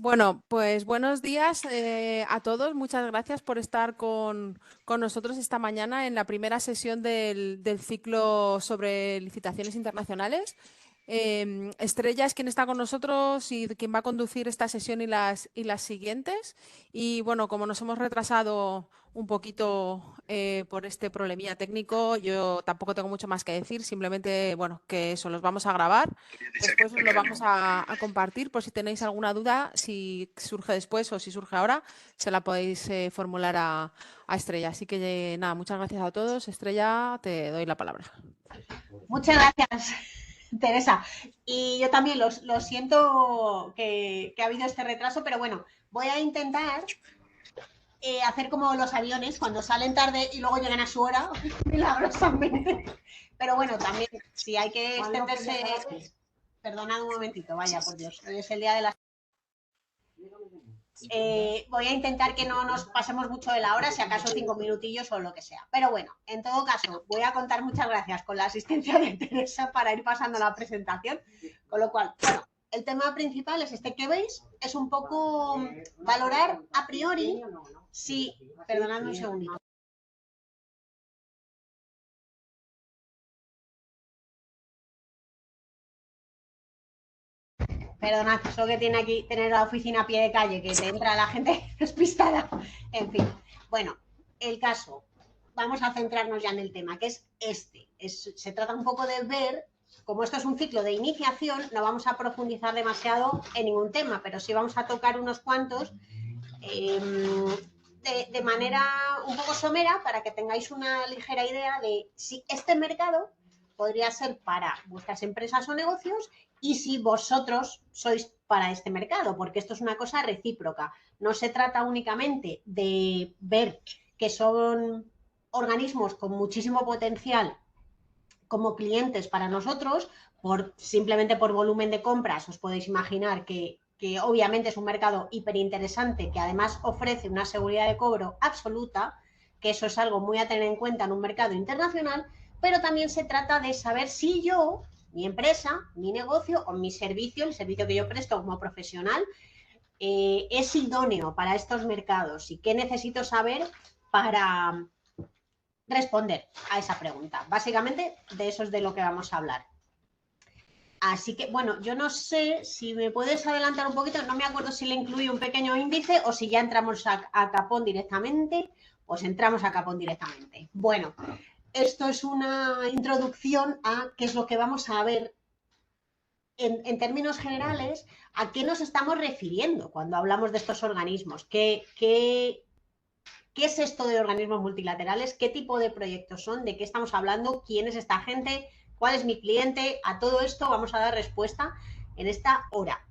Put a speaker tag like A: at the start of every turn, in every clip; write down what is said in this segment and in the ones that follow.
A: Bueno, pues buenos días a todos. Muchas gracias por estar con nosotros esta mañana en la primera sesión del ciclo sobre licitaciones internacionales. Estrella es quien está con nosotros y quien va a conducir esta sesión y las siguientes. Y bueno, como nos hemos retrasado un poquito por este problemilla técnico, yo tampoco tengo mucho más que decir, simplemente, bueno, que eso los vamos a grabar. Después os lo vamos a compartir por si tenéis alguna duda, si surge después o si surge ahora, se la podéis formular a Estrella. Así que nada, muchas gracias a todos. Estrella, te doy la palabra.
B: Muchas gracias, Teresa. Y yo también lo siento que ha habido este retraso, pero bueno, voy a intentar hacer como los aviones cuando salen tarde y luego llegan a su hora, milagrosamente. Pero bueno, también si hay que extenderse. Perdonad un momentito, vaya por Dios, hoy es el día de las. Voy a intentar que no nos pasemos mucho de la hora, si acaso 5 minutillos o lo que sea. Pero bueno, en todo caso, voy a contar, muchas gracias, con la asistencia de Teresa para ir pasando la presentación. Con lo cual, bueno, el tema principal es este que veis, es un poco valorar a priori si. Perdonadme un segundito. Perdonad, eso que tiene aquí tener la oficina a pie de calle, que te entra la gente despistada. En fin, bueno, el caso. Vamos a centrarnos ya en el tema, que es este. Se trata un poco de ver, como esto es un ciclo de iniciación, no vamos a profundizar demasiado en ningún tema, pero sí vamos a tocar unos cuantos de manera un poco somera para que tengáis una ligera idea de si este mercado podría ser para vuestras empresas o negocios y si vosotros sois para este mercado, porque esto es una cosa recíproca. No se trata únicamente de ver que son organismos con muchísimo potencial como clientes para nosotros, simplemente por volumen de compras. Os podéis imaginar que obviamente es un mercado hiperinteresante, que además ofrece una seguridad de cobro absoluta, que eso es algo muy a tener en cuenta en un mercado internacional, pero también se trata de saber si yo, mi empresa, mi negocio o mi servicio, el servicio que yo presto como profesional, es idóneo para estos mercados y qué necesito saber para responder a esa pregunta. Básicamente de eso es de lo que vamos a hablar. Así que, bueno, yo no sé si me puedes adelantar un poquito, no me acuerdo si le incluí un pequeño índice o si ya entramos a capón directamente, pues entramos a capón directamente. Bueno, esto es una introducción a qué es lo que vamos a ver en términos generales, a qué nos estamos refiriendo cuando hablamos de estos organismos, ¿qué es esto de organismos multilaterales? ¿Qué tipo de proyectos son? ¿De qué estamos hablando? ¿Quién es esta gente? ¿Cuál es mi cliente? A todo esto vamos a dar respuesta en esta hora.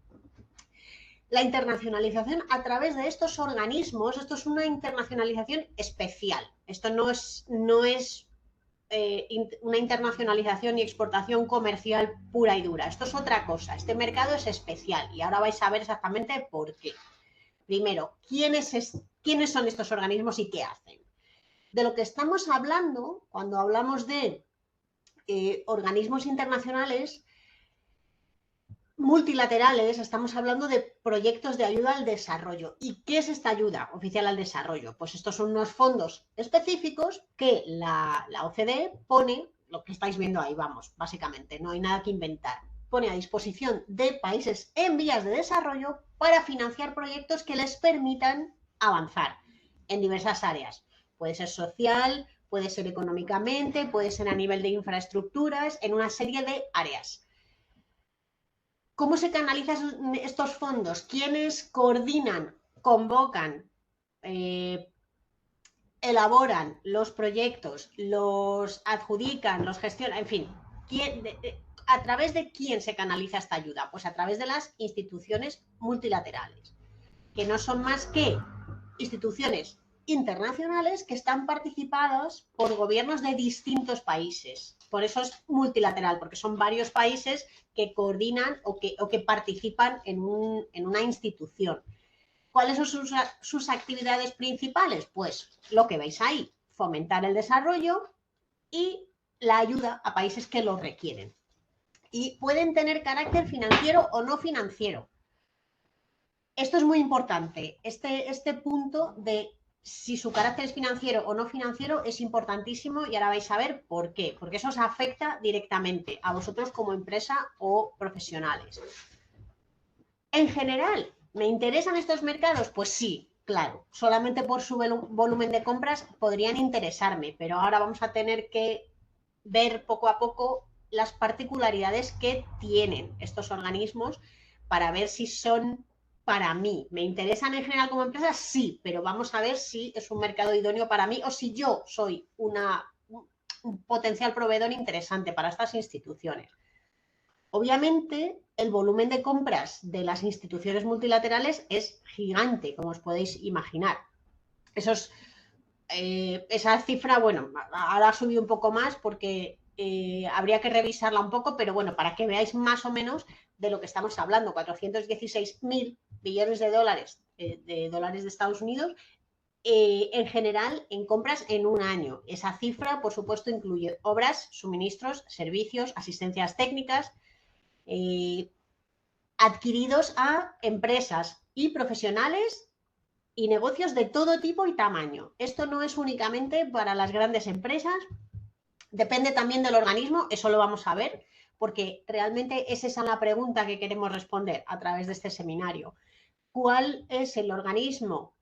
B: La internacionalización a través de estos organismos, esto es una internacionalización especial. Esto no es una internacionalización y exportación comercial pura y dura. Esto es otra cosa. Este mercado es especial y ahora vais a ver exactamente por qué. Primero, ¿quiénes son estos organismos y qué hacen? De lo que estamos hablando cuando hablamos de organismos internacionales multilaterales, estamos hablando de proyectos de ayuda al desarrollo. ¿Y qué es esta ayuda oficial al desarrollo? Pues estos son unos fondos específicos que la OCDE pone, lo que estáis viendo ahí, vamos, básicamente, no hay nada que inventar. Pone a disposición de países en vías de desarrollo para financiar proyectos que les permitan avanzar en diversas áreas. Puede ser social, puede ser económicamente, puede ser a nivel de infraestructuras, en una serie de áreas. ¿Cómo se canalizan estos fondos? ¿Quiénes coordinan, convocan, elaboran los proyectos, los adjudican, los gestionan? En fin, ¿a través de quién se canaliza esta ayuda? Pues a través de las instituciones multilaterales, que no son más que instituciones internacionales que están participadas por gobiernos de distintos países. Por eso es multilateral, porque son varios países que coordinan o que participan en una institución. ¿Cuáles son sus actividades principales? Pues lo que veis ahí, fomentar el desarrollo y la ayuda a países que lo requieren. Y pueden tener carácter financiero o no financiero. esto es muy importante. Este punto de si su carácter es financiero o no financiero es importantísimo y ahora vais a ver por qué. Porque eso os afecta directamente a vosotros como empresa o profesionales. En general, ¿me interesan estos mercados? Pues sí, claro. Solamente por su volumen de compras podrían interesarme, pero ahora vamos a tener que ver poco a poco las particularidades que tienen estos organismos para ver si son para mí. ¿Me interesan en general como empresa? Sí, pero vamos a ver si es un mercado idóneo para mí o si yo soy un potencial proveedor interesante para estas instituciones. Obviamente, el volumen de compras de las instituciones multilaterales es gigante, como os podéis imaginar. Esa cifra, bueno, ahora ha subido un poco más porque habría que revisarla un poco, pero bueno, para que veáis más o menos de lo que estamos hablando, 416.000 billones de dólares de Estados Unidos, en general en compras en un año. Esa cifra, por supuesto, incluye obras, suministros, servicios, asistencias técnicas, adquiridos a empresas y profesionales y negocios de todo tipo y tamaño. Esto no es únicamente para las grandes empresas, depende también del organismo, eso lo vamos a ver, porque realmente es esa la pregunta que queremos responder a través de este seminario. ¿Cuál es el organismo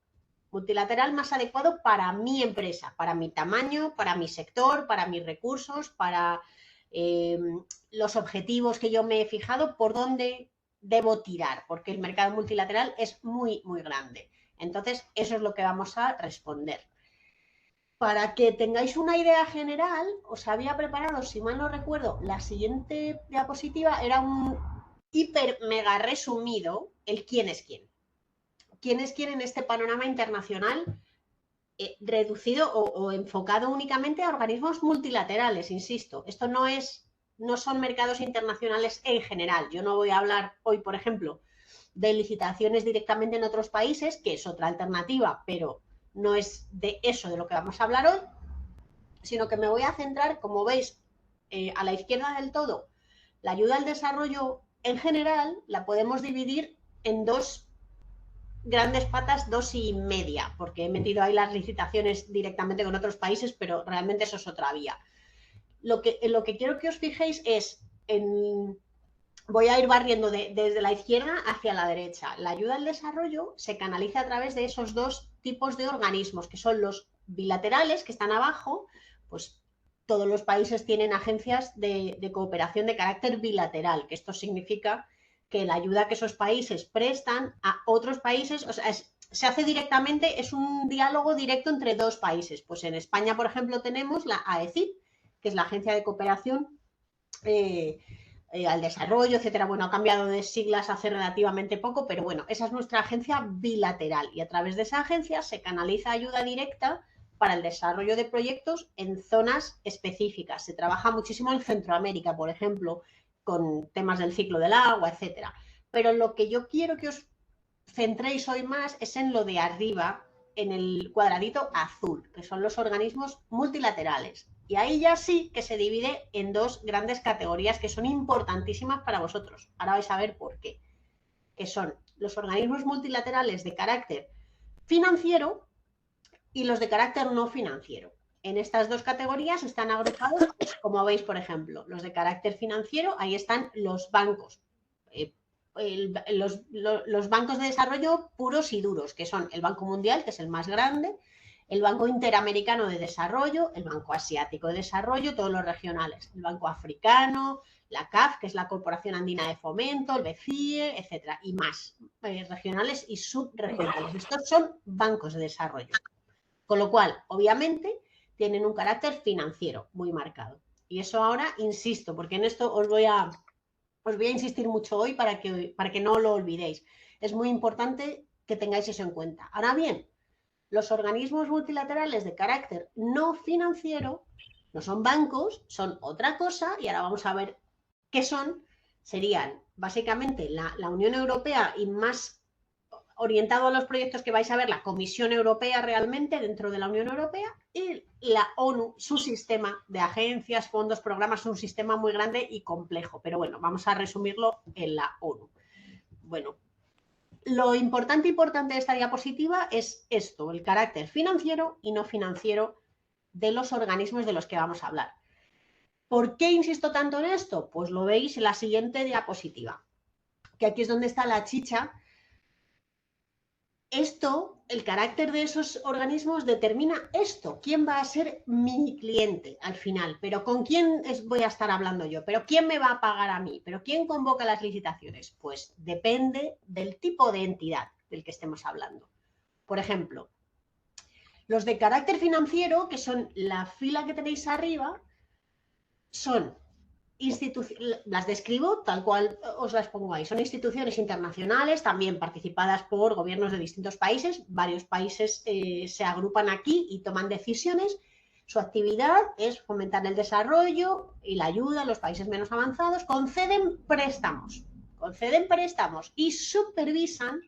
B: multilateral más adecuado para mi empresa, para mi tamaño, para mi sector, para mis recursos, para los objetivos que yo me he fijado, por dónde debo tirar? Porque el mercado multilateral es muy, muy grande. Entonces, eso es lo que vamos a responder. Para que tengáis una idea general, os había preparado, si mal no recuerdo, la siguiente diapositiva era un hiper mega resumido, el quién es quién. ¿Quién es quién en este panorama internacional reducido o enfocado únicamente a organismos multilaterales? Insisto, esto no son mercados internacionales en general. Yo no voy a hablar hoy, por ejemplo, de licitaciones directamente en otros países, que es otra alternativa, pero no es de eso de lo que vamos a hablar hoy, sino que me voy a centrar, como veis, a la izquierda del todo, la ayuda al desarrollo en general la podemos dividir en dos grandes patas, 2,5, porque he metido ahí las licitaciones directamente con otros países, pero realmente eso es otra vía. Lo que quiero que os fijéis es voy a ir barriendo desde la izquierda hacia la derecha. La ayuda al desarrollo se canaliza a través de esos dos tipos de organismos, que son los bilaterales, que están abajo. Pues todos los países tienen agencias de cooperación de carácter bilateral, que esto significa que la ayuda que esos países prestan a otros países, o sea, se hace directamente, es un diálogo directo entre dos países. Pues en España, por ejemplo, tenemos la AECIP, que es la Agencia de Cooperación al Desarrollo, etcétera. Bueno, ha cambiado de siglas hace relativamente poco, pero bueno, esa es nuestra agencia bilateral y a través de esa agencia se canaliza ayuda directa para el desarrollo de proyectos en zonas específicas. Se trabaja muchísimo en Centroamérica, por ejemplo, con temas del ciclo del agua, etcétera. Pero lo que yo quiero que os centréis hoy más es en lo de arriba, en el cuadradito azul, que son los organismos multilaterales. Y ahí ya sí que se divide en dos grandes categorías que son importantísimas para vosotros. Ahora vais a ver por qué. Que son los organismos multilaterales de carácter financiero y los de carácter no financiero. En estas dos categorías están agrupados, como veis, por ejemplo, los de carácter financiero, ahí están los bancos, los bancos de desarrollo puros y duros, que son el Banco Mundial, que es el más grande, el Banco Interamericano de Desarrollo, el Banco Asiático de Desarrollo, todos los regionales, el Banco Africano, la CAF, que es la Corporación Andina de Fomento, el BCIE, etcétera, y más, regionales y subregionales. Estos son bancos de desarrollo. Con lo cual, obviamente, tienen un carácter financiero muy marcado. Y eso ahora, insisto, porque en esto os voy a insistir mucho hoy para que no lo olvidéis. Es muy importante que tengáis eso en cuenta. Ahora bien, los organismos multilaterales de carácter no financiero no son bancos, son otra cosa, y ahora vamos a ver qué son. Serían básicamente la Unión Europea y más orientado a los proyectos que vais a ver, la Comisión Europea realmente dentro de la Unión Europea y la ONU, su sistema de agencias, fondos, programas, un sistema muy grande y complejo. Pero bueno, vamos a resumirlo en la ONU. Bueno, lo importante de esta diapositiva es esto, el carácter financiero y no financiero de los organismos de los que vamos a hablar. ¿Por qué insisto tanto en esto? Pues lo veis en la siguiente diapositiva, que aquí es donde está la chicha. Esto, el carácter de esos organismos determina esto, quién va a ser mi cliente al final, pero con quién voy a estar hablando yo, pero quién me va a pagar a mí, pero quién convoca las licitaciones. Pues depende del tipo de entidad del que estemos hablando. Por ejemplo, los de carácter financiero, que son la fila que tenéis arriba, son las describo tal cual os las pongo ahí. Son instituciones internacionales, también participadas por gobiernos de distintos países. Varios países se agrupan aquí y toman decisiones. Su actividad es fomentar el desarrollo y la ayuda a los países menos avanzados. Conceden préstamos y supervisan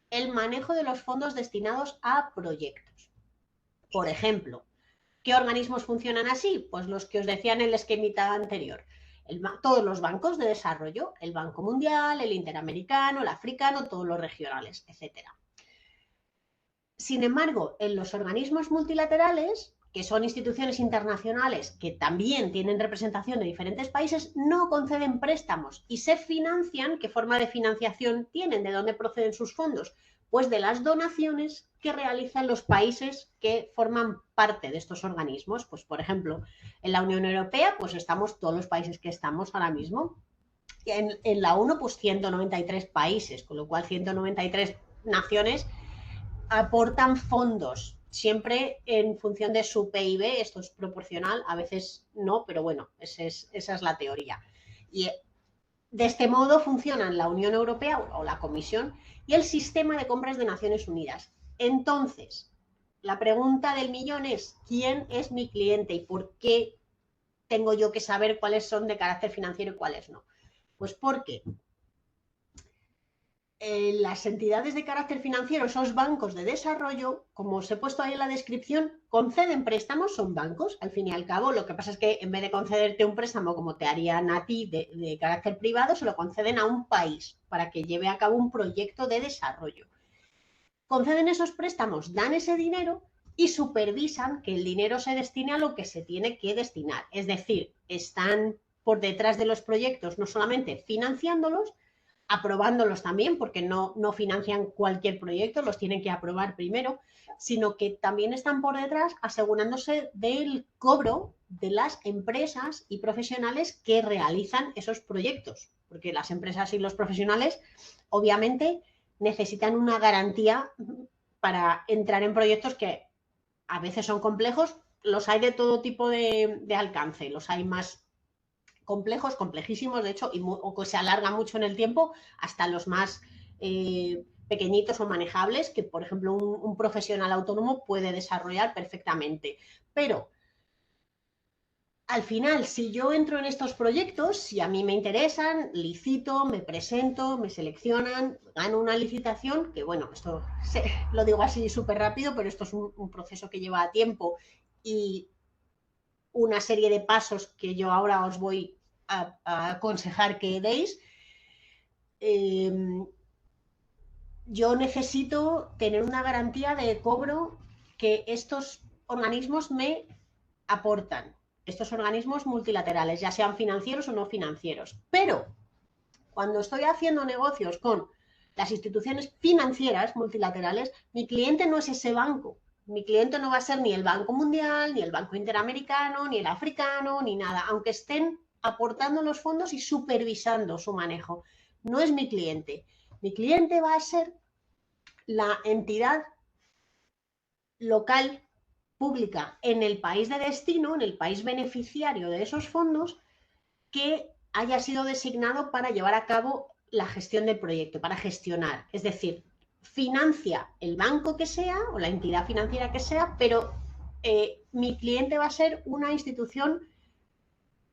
B: el manejo de los fondos destinados a proyectos. Por ejemplo, ¿qué organismos funcionan así? Pues los que os decía en el esquemita anterior. Todos los bancos de desarrollo, el Banco Mundial, el Interamericano, el Africano, todos los regionales, etc. Sin embargo, en los organismos multilaterales, que son instituciones internacionales que también tienen representación de diferentes países, no conceden préstamos y se financian. ¿Qué forma de financiación tienen? ¿De dónde proceden sus fondos? Pues de las donaciones que realizan los países que forman parte de estos organismos. Pues, por ejemplo, en la Unión Europea, pues estamos todos los países que estamos ahora mismo. En la ONU, pues 193 países, con lo cual 193 naciones aportan fondos, siempre en función de su PIB. Esto es proporcional, a veces no, pero bueno, esa es la teoría. Y de este modo funcionan la Unión Europea o la Comisión y el sistema de compras de Naciones Unidas. Entonces, la pregunta del millón es, ¿quién es mi cliente y por qué tengo yo que saber cuáles son de carácter financiero y cuáles no? Pues porque las entidades de carácter financiero, esos bancos de desarrollo, como os he puesto ahí en la descripción, conceden préstamos, son bancos, al fin y al cabo. Lo que pasa es que en vez de concederte un préstamo como te harían a ti de carácter privado, se lo conceden a un país para que lleve a cabo un proyecto de desarrollo. Conceden esos préstamos, dan ese dinero y supervisan que el dinero se destine a lo que se tiene que destinar. Es decir, están por detrás de los proyectos, no solamente financiándolos, aprobándolos también, porque no financian cualquier proyecto, los tienen que aprobar primero, sino que también están por detrás asegurándose del cobro de las empresas y profesionales que realizan esos proyectos, porque las empresas y los profesionales obviamente necesitan una garantía para entrar en proyectos que a veces son complejos. Los hay de todo tipo de alcance, los hay más complejos, complejísimos, de hecho, o que se alargan mucho en el tiempo, hasta los más pequeñitos o manejables, que por ejemplo un profesional autónomo puede desarrollar perfectamente. Pero al final, si yo entro en estos proyectos, si a mí me interesan, licito, me presento, me seleccionan, gano una licitación, que bueno, esto lo digo así súper rápido, pero esto es un proceso que lleva tiempo y una serie de pasos que yo ahora os voy a aconsejar que deis. Yo necesito tener una garantía de cobro que estos organismos me aportan, estos organismos multilaterales, ya sean financieros o no financieros. Pero cuando estoy haciendo negocios con las instituciones financieras multilaterales, mi cliente no es ese banco. Mi cliente no va a ser ni el Banco Mundial, ni el Banco Interamericano, ni el Africano, ni nada, aunque estén aportando los fondos y supervisando su manejo. No es mi cliente. Mi cliente va a ser la entidad local pública en el país de destino, en el país beneficiario de esos fondos, que haya sido designado para llevar a cabo la gestión del proyecto, para gestionar. Es decir, financia el banco que sea o la entidad financiera que sea, pero mi cliente va a ser una institución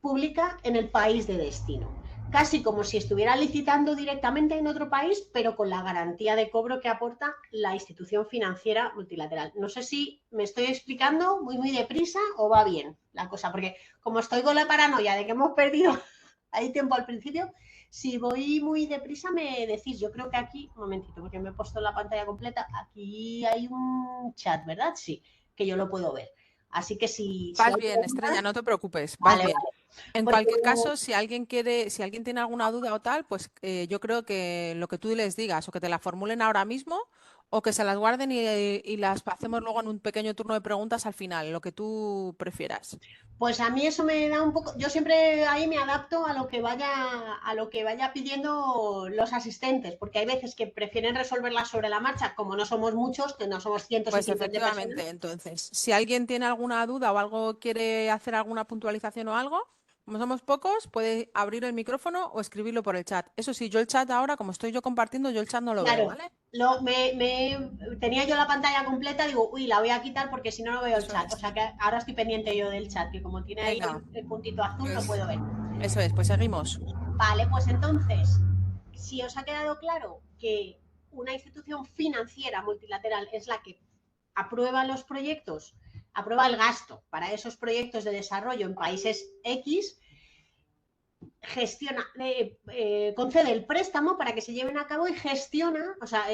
B: pública en el país de destino. Casi como si estuviera licitando directamente en otro país, pero con la garantía de cobro que aporta la institución financiera multilateral. No sé si me estoy explicando muy deprisa o va bien la cosa, porque como estoy con la paranoia de que hemos perdido ahí tiempo al principio, Si voy muy deprisa me decís, yo creo que aquí, un momentito, porque me he puesto la pantalla completa, aquí hay un chat, ¿verdad? Sí, que yo lo puedo ver. Así que si
A: Vas
B: hay
A: bien, Estrella,
B: preguntas,
A: no te preocupes, vas
B: vale,
A: bien.
B: vale.
A: En
B: Porque
A: cualquier caso, si alguien quiere, si alguien tiene alguna duda o tal, pues yo creo que lo que tú les digas, o que te la formulen ahora mismo, o que se las guarden y las hacemos luego en un pequeño turno de preguntas al final, lo que tú prefieras.
B: pues a mí eso me da un poco, yo siempre ahí me adapto a lo que vaya pidiendo los asistentes, porque hay veces que prefieren resolverlas sobre la marcha, como no somos muchos, que no somos cientos y
A: Pues
B: cientos de personas.
A: efectivamente, entonces, si alguien tiene alguna duda o algo quiere hacer alguna puntualización o algo, como somos pocos, puede abrir el micrófono o escribirlo por el chat. Eso sí, yo el chat ahora, como estoy yo compartiendo, yo el chat no lo veo,
B: Claro,
A: ¿vale?
B: tenía yo la pantalla completa, digo, uy, la voy a quitar porque si no, no veo el
A: Eso
B: chat. O
A: es.
B: sea que ahora estoy pendiente yo del chat, que como tiene ahí
A: Venga,
B: el puntito azul, no
A: pues
B: puedo ver.
A: pues seguimos.
B: Vale, pues entonces, si os ha quedado claro que una institución financiera multilateral es la que aprueba los proyectos, aprueba el gasto para esos proyectos de desarrollo en países X, concede el préstamo para que se lleven a cabo y gestiona, o sea,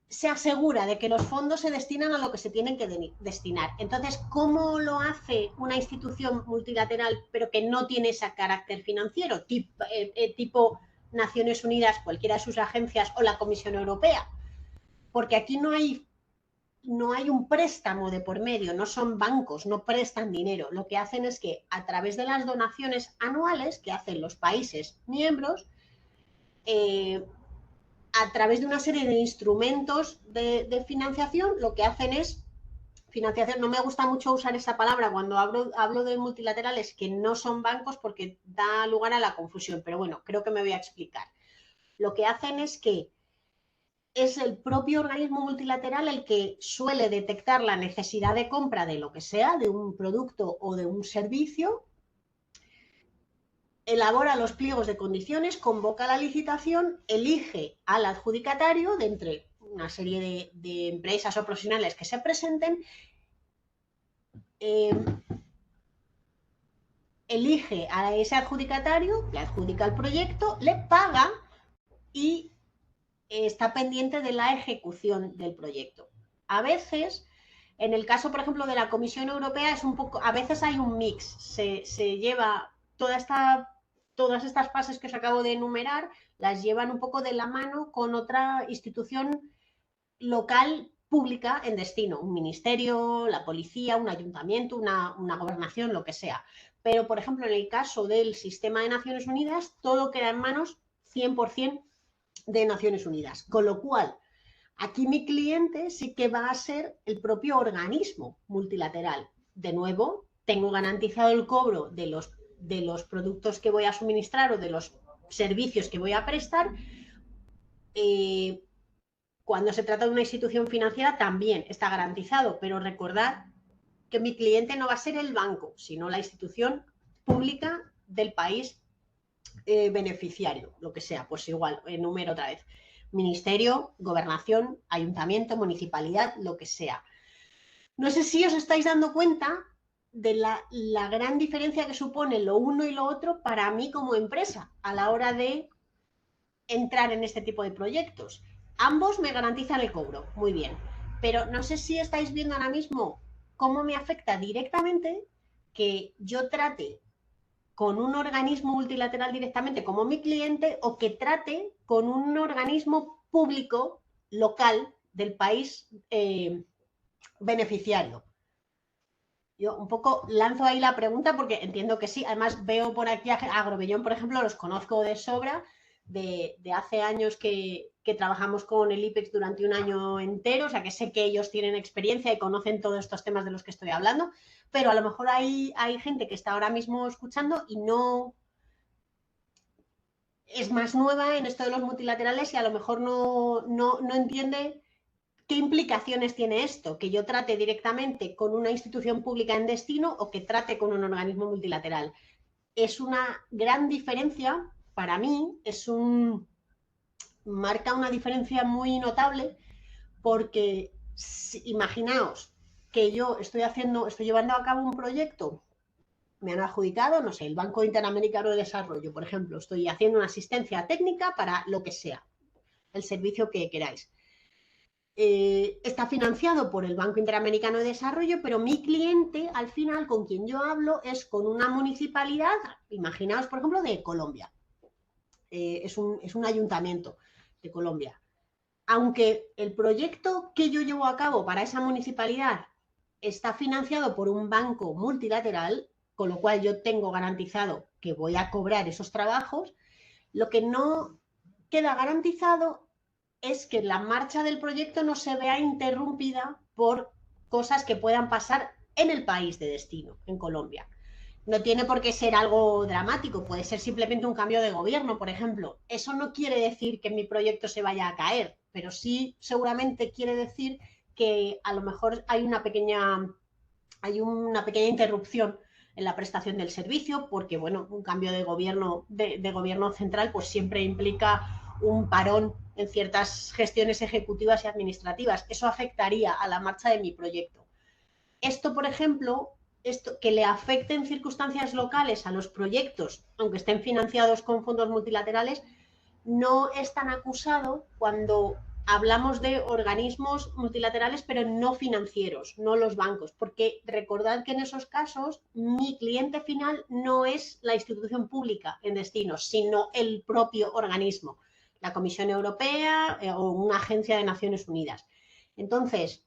B: se asegura de que los fondos se destinan a lo que se tienen que destinar. Entonces, ¿cómo lo hace una institución multilateral pero que no tiene ese carácter financiero, tipo Naciones Unidas, cualquiera de sus agencias o la Comisión Europea? Porque aquí no hay un préstamo de por medio, no son bancos, no prestan dinero. Lo que hacen es que a través de las donaciones anuales que hacen los países miembros, eh, a través de una serie de instrumentos de financiación, lo que hacen es financiación. No me gusta mucho usar esa palabra cuando hablo de multilaterales que no son bancos porque da lugar a la confusión, pero bueno, creo que me voy a explicar. Lo que hacen es que es el propio organismo multilateral el que suele detectar la necesidad de compra de lo que sea, de un producto o de un servicio, elabora los pliegos de condiciones, convoca la licitación, elige al adjudicatario de entre una serie de empresas o profesionales que se presenten, eh, elige a ese adjudicatario, le adjudica el proyecto, le paga y está pendiente de la ejecución del proyecto. A veces, en el caso, por ejemplo, de la Comisión Europea, es un poco, a veces hay un mix, se lleva todas estas fases que os acabo de enumerar, las llevan un poco de la mano con otra institución local pública en destino, un ministerio, la policía, un ayuntamiento, una gobernación, lo que sea. Pero, por ejemplo, en el caso del sistema de Naciones Unidas, todo queda en manos 100% de Naciones Unidas. Con lo cual, aquí mi cliente sí que va a ser el propio organismo multilateral. De nuevo, tengo garantizado el cobro de los productos que voy a suministrar o de los servicios que voy a prestar. Eh, Cuando se trata de una institución financiera también está garantizado, pero recordad que mi cliente no va a ser el banco, sino la institución pública del país beneficiario, lo que sea, pues igual, enumero otra vez. Ministerio, gobernación, ayuntamiento, municipalidad, lo que sea. No sé si os estáis dando cuenta de la gran diferencia que supone lo uno y lo otro para mí como empresa a la hora de entrar en este tipo de proyectos. Ambos me garantizan el cobro, muy bien. Pero no sé si estáis viendo ahora mismo cómo me afecta directamente que yo trate con un organismo multilateral directamente como mi cliente o que trate con un organismo público local del país beneficiario. Yo un poco lanzo ahí la pregunta porque entiendo que sí. Además, veo por aquí a Agrobellón, por ejemplo, los conozco de sobra, de hace años que trabajamos con el IPEX durante un año entero, o sea que sé que ellos tienen experiencia y conocen todos estos temas de los que estoy hablando, pero a lo mejor hay gente que está ahora mismo escuchando y no es más nueva en esto de los multilaterales y a lo mejor no entiende qué implicaciones tiene esto, que yo trate directamente con una institución pública en destino o que trate con un organismo multilateral. Es una gran diferencia, para mí, marca una diferencia muy notable porque imaginaos que yo estoy llevando a cabo un proyecto me han adjudicado, no sé, el Banco Interamericano de Desarrollo, por ejemplo, estoy haciendo una asistencia técnica para lo que sea, el servicio que queráis. Está financiado por el Banco Interamericano de Desarrollo, pero mi cliente, al final, con quien yo hablo, es con una municipalidad, imaginaos, por ejemplo, de Colombia. Es un ayuntamiento de Colombia. Aunque el proyecto que yo llevo a cabo para esa municipalidad está financiado por un banco multilateral, con lo cual yo tengo garantizado que voy a cobrar esos trabajos, lo que no queda garantizado es que la marcha del proyecto no se vea interrumpida por cosas que puedan pasar en el país de destino, en Colombia. No tiene por qué ser algo dramático, puede ser simplemente un cambio de gobierno, por ejemplo. Eso no quiere decir que mi proyecto se vaya a caer, pero sí seguramente quiere decir que a lo mejor hay una pequeña interrupción en la prestación del servicio, porque bueno, un cambio de gobierno central pues siempre implica un parón en ciertas gestiones ejecutivas y administrativas. Eso afectaría a la marcha de mi proyecto. Esto, por ejemplo, que le afecte en circunstancias locales a los proyectos, aunque estén financiados con fondos multilaterales, no es tan acusado cuando hablamos de organismos multilaterales, pero no financieros, no los bancos, porque recordad que en esos casos mi cliente final no es la institución pública en destino, sino el propio organismo, la Comisión Europea o una agencia de Naciones Unidas. Entonces,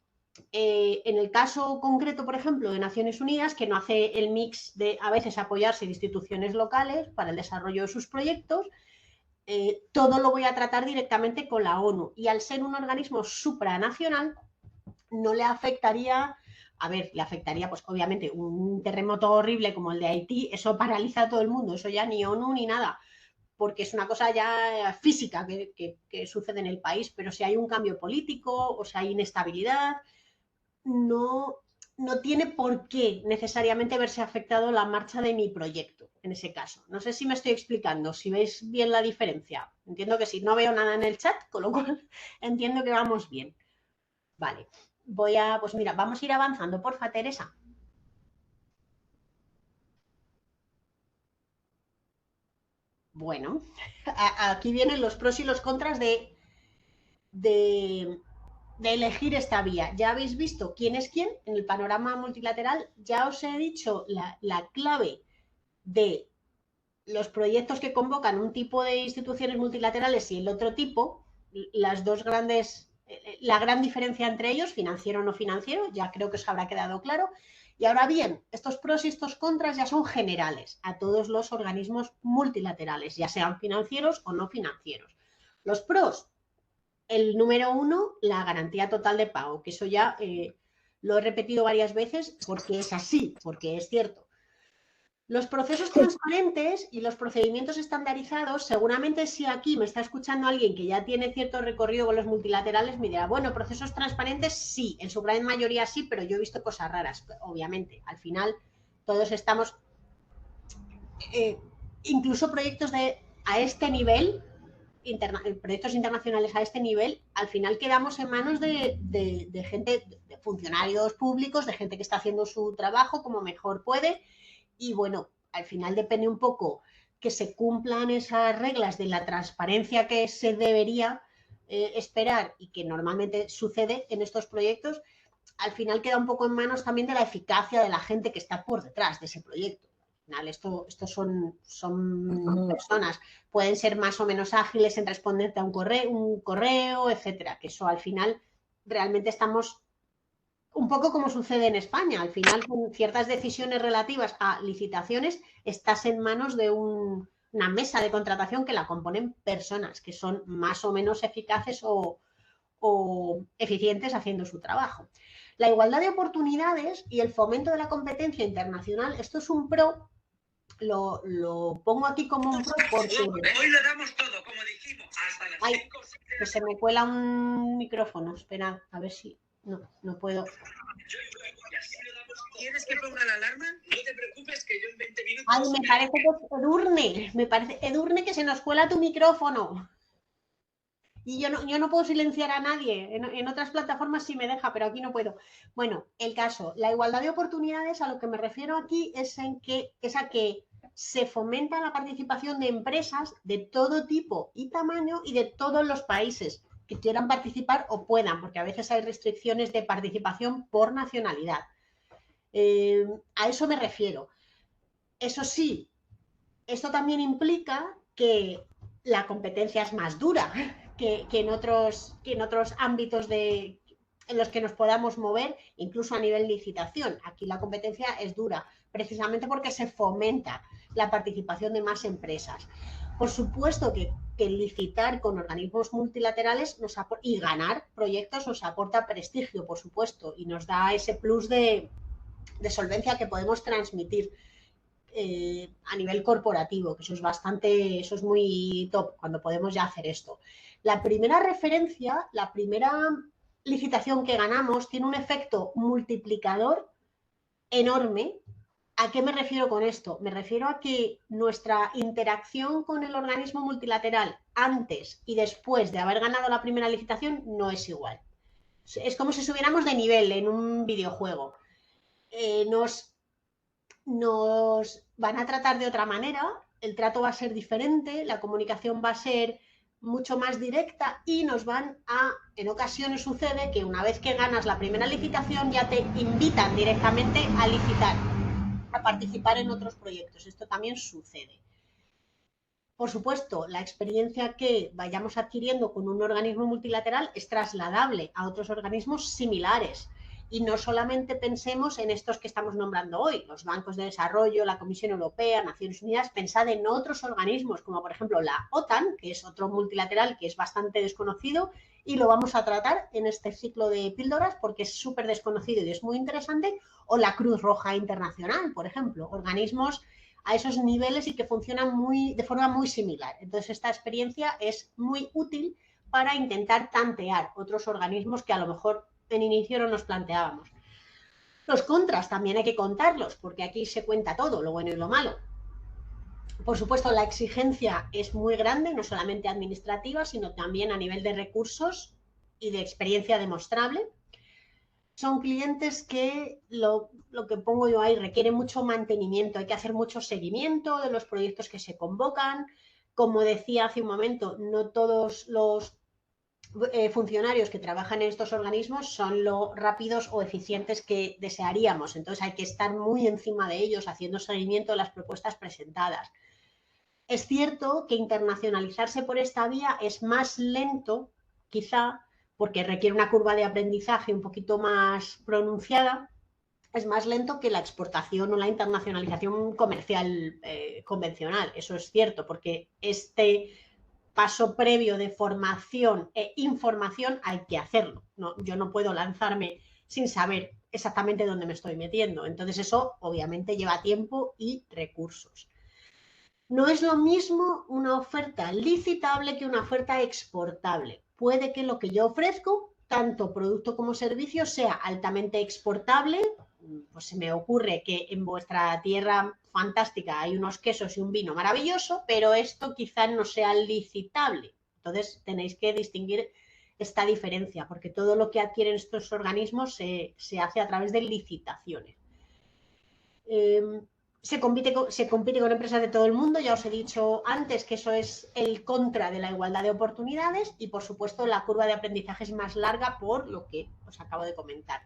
B: en el caso concreto, por ejemplo, de Naciones Unidas, que no hace el mix de a veces apoyarse en instituciones locales para el desarrollo de sus proyectos, todo lo voy a tratar directamente con la ONU. Y al ser un organismo supranacional, no le afectaría, le afectaría pues obviamente un terremoto horrible como el de Haití, eso paraliza a todo el mundo, eso ya ni ONU ni nada, porque es una cosa ya física que sucede en el país, pero si hay un cambio político o si hay inestabilidad, no, no tiene por qué necesariamente verse afectado la marcha de mi proyecto, en ese caso. No sé si me estoy explicando, si veis bien la diferencia. Entiendo que sí, no veo nada en el chat, con lo cual entiendo que vamos bien. Vale, pues mira, vamos a ir avanzando, porfa, Teresa. Bueno, aquí vienen los pros y los contras de elegir esta vía. Ya habéis visto quién es quién en el panorama multilateral. Ya os he dicho la clave de los proyectos que convocan un tipo de instituciones multilaterales y el otro tipo, las dos grandes, la gran diferencia entre ellos, financiero o no financiero, ya creo que os habrá quedado claro. Y ahora bien, estos pros y estos contras ya son generales a todos los organismos multilaterales, ya sean financieros o no financieros. Los pros, el número uno, la garantía total de pago, que eso ya lo he repetido varias veces porque es así, porque es cierto. Los procesos transparentes y los procedimientos estandarizados, seguramente si aquí me está escuchando alguien que ya tiene cierto recorrido con los multilaterales, me dirá, bueno, procesos transparentes sí, en su gran mayoría sí, pero yo he visto cosas raras, obviamente. Al final todos estamos, incluso proyectos a este nivel, proyectos internacionales a este nivel, al final quedamos en manos de gente, de funcionarios públicos, de gente que está haciendo su trabajo como mejor puede. Y bueno, al final depende un poco que se cumplan esas reglas de la transparencia que se debería esperar y que normalmente sucede en estos proyectos. Al final queda un poco en manos también de la eficacia de la gente que está por detrás de ese proyecto. Al final, estos son personas, pueden ser más o menos ágiles en responderte a un correo, etcétera, que eso al final realmente estamos un poco como sucede en España. Al final, con ciertas decisiones relativas a licitaciones, estás en manos de una mesa de contratación que la componen personas que son más o menos eficaces o eficientes haciendo su trabajo. La igualdad de oportunidades y el fomento de la competencia internacional, esto es un pro, lo pongo aquí como un pro porque...
C: Hoy lo damos todo, como dijimos, hasta las 5 o 6 de la...
B: Que se me cuela un micrófono, espera, a ver si... No puedo...
C: ¿Quieres que ponga la alarma? No te preocupes que yo en 20 minutos...
B: Ay, me parece que es Edurne, que se nos cuela tu micrófono. Y yo no puedo silenciar a nadie. En otras plataformas sí me deja, pero aquí no puedo. Bueno, el caso, la igualdad de oportunidades, a lo que me refiero aquí es a que se fomenta la participación de empresas de todo tipo y tamaño y de todos los países que quieran participar o puedan, porque a veces hay restricciones de participación por nacionalidad. A eso me refiero. Eso sí, esto también implica que la competencia es más dura que en otros ámbitos en los que nos podamos mover, incluso a nivel licitación. Aquí la competencia es dura, precisamente porque se fomenta la participación de más empresas. Por supuesto que licitar con organismos multilaterales y ganar proyectos nos aporta prestigio, por supuesto, y nos da ese plus de solvencia que podemos transmitir a nivel corporativo, que eso es muy top cuando podemos ya hacer esto. La primera referencia, la primera licitación que ganamos tiene un efecto multiplicador enorme. ¿A qué me refiero con esto? Me refiero a que nuestra interacción con el organismo multilateral antes y después de haber ganado la primera licitación no es igual. Es como si subiéramos de nivel en un videojuego. Nos van a tratar de otra manera, el trato va a ser diferente, la comunicación va a ser mucho más directa y en ocasiones sucede que una vez que ganas la primera licitación ya te invitan directamente a licitar, a participar en otros proyectos. Esto también sucede. Por supuesto, la experiencia que vayamos adquiriendo con un organismo multilateral es trasladable a otros organismos similares. Y no solamente pensemos en estos que estamos nombrando hoy, los bancos de desarrollo, la Comisión Europea, Naciones Unidas, pensad en otros organismos, como por ejemplo la OTAN, que es otro multilateral que es bastante desconocido, y lo vamos a tratar en este ciclo de píldoras porque es súper desconocido y es muy interesante, o la Cruz Roja Internacional, por ejemplo, organismos a esos niveles y que funcionan de forma muy similar. Entonces, esta experiencia es muy útil para intentar tantear otros organismos que a lo mejor en inicio no nos planteábamos. Los contras también hay que contarlos, porque aquí se cuenta todo, lo bueno y lo malo. Por supuesto, la exigencia es muy grande, no solamente administrativa, sino también a nivel de recursos y de experiencia demostrable. Son clientes que lo que pongo yo ahí requiere mucho mantenimiento, hay que hacer mucho seguimiento de los proyectos que se convocan. Como decía hace un momento, no todos los funcionarios que trabajan en estos organismos son lo rápidos o eficientes que desearíamos. Entonces hay que estar muy encima de ellos, haciendo seguimiento de las propuestas presentadas. Es cierto que internacionalizarse por esta vía es más lento, quizá, porque requiere una curva de aprendizaje un poquito más pronunciada, es más lento que la exportación o la internacionalización comercial convencional. Eso es cierto, porque este paso previo de formación e información hay que hacerlo. Yo no puedo lanzarme sin saber exactamente dónde me estoy metiendo. Entonces eso obviamente lleva tiempo y recursos. No es lo mismo una oferta licitable que una oferta exportable. Puede que lo que yo ofrezco, tanto producto como servicio, sea altamente exportable. Pues se me ocurre que en vuestra tierra fantástica hay unos quesos y un vino maravilloso, pero esto quizás no sea licitable. Entonces tenéis que distinguir esta diferencia, porque todo lo que adquieren estos organismos se hace a través de licitaciones. Se compite con empresas de todo el mundo, ya os he dicho antes que eso es el contra de la igualdad de oportunidades y, por supuesto, la curva de aprendizaje es más larga por lo que os acabo de comentar.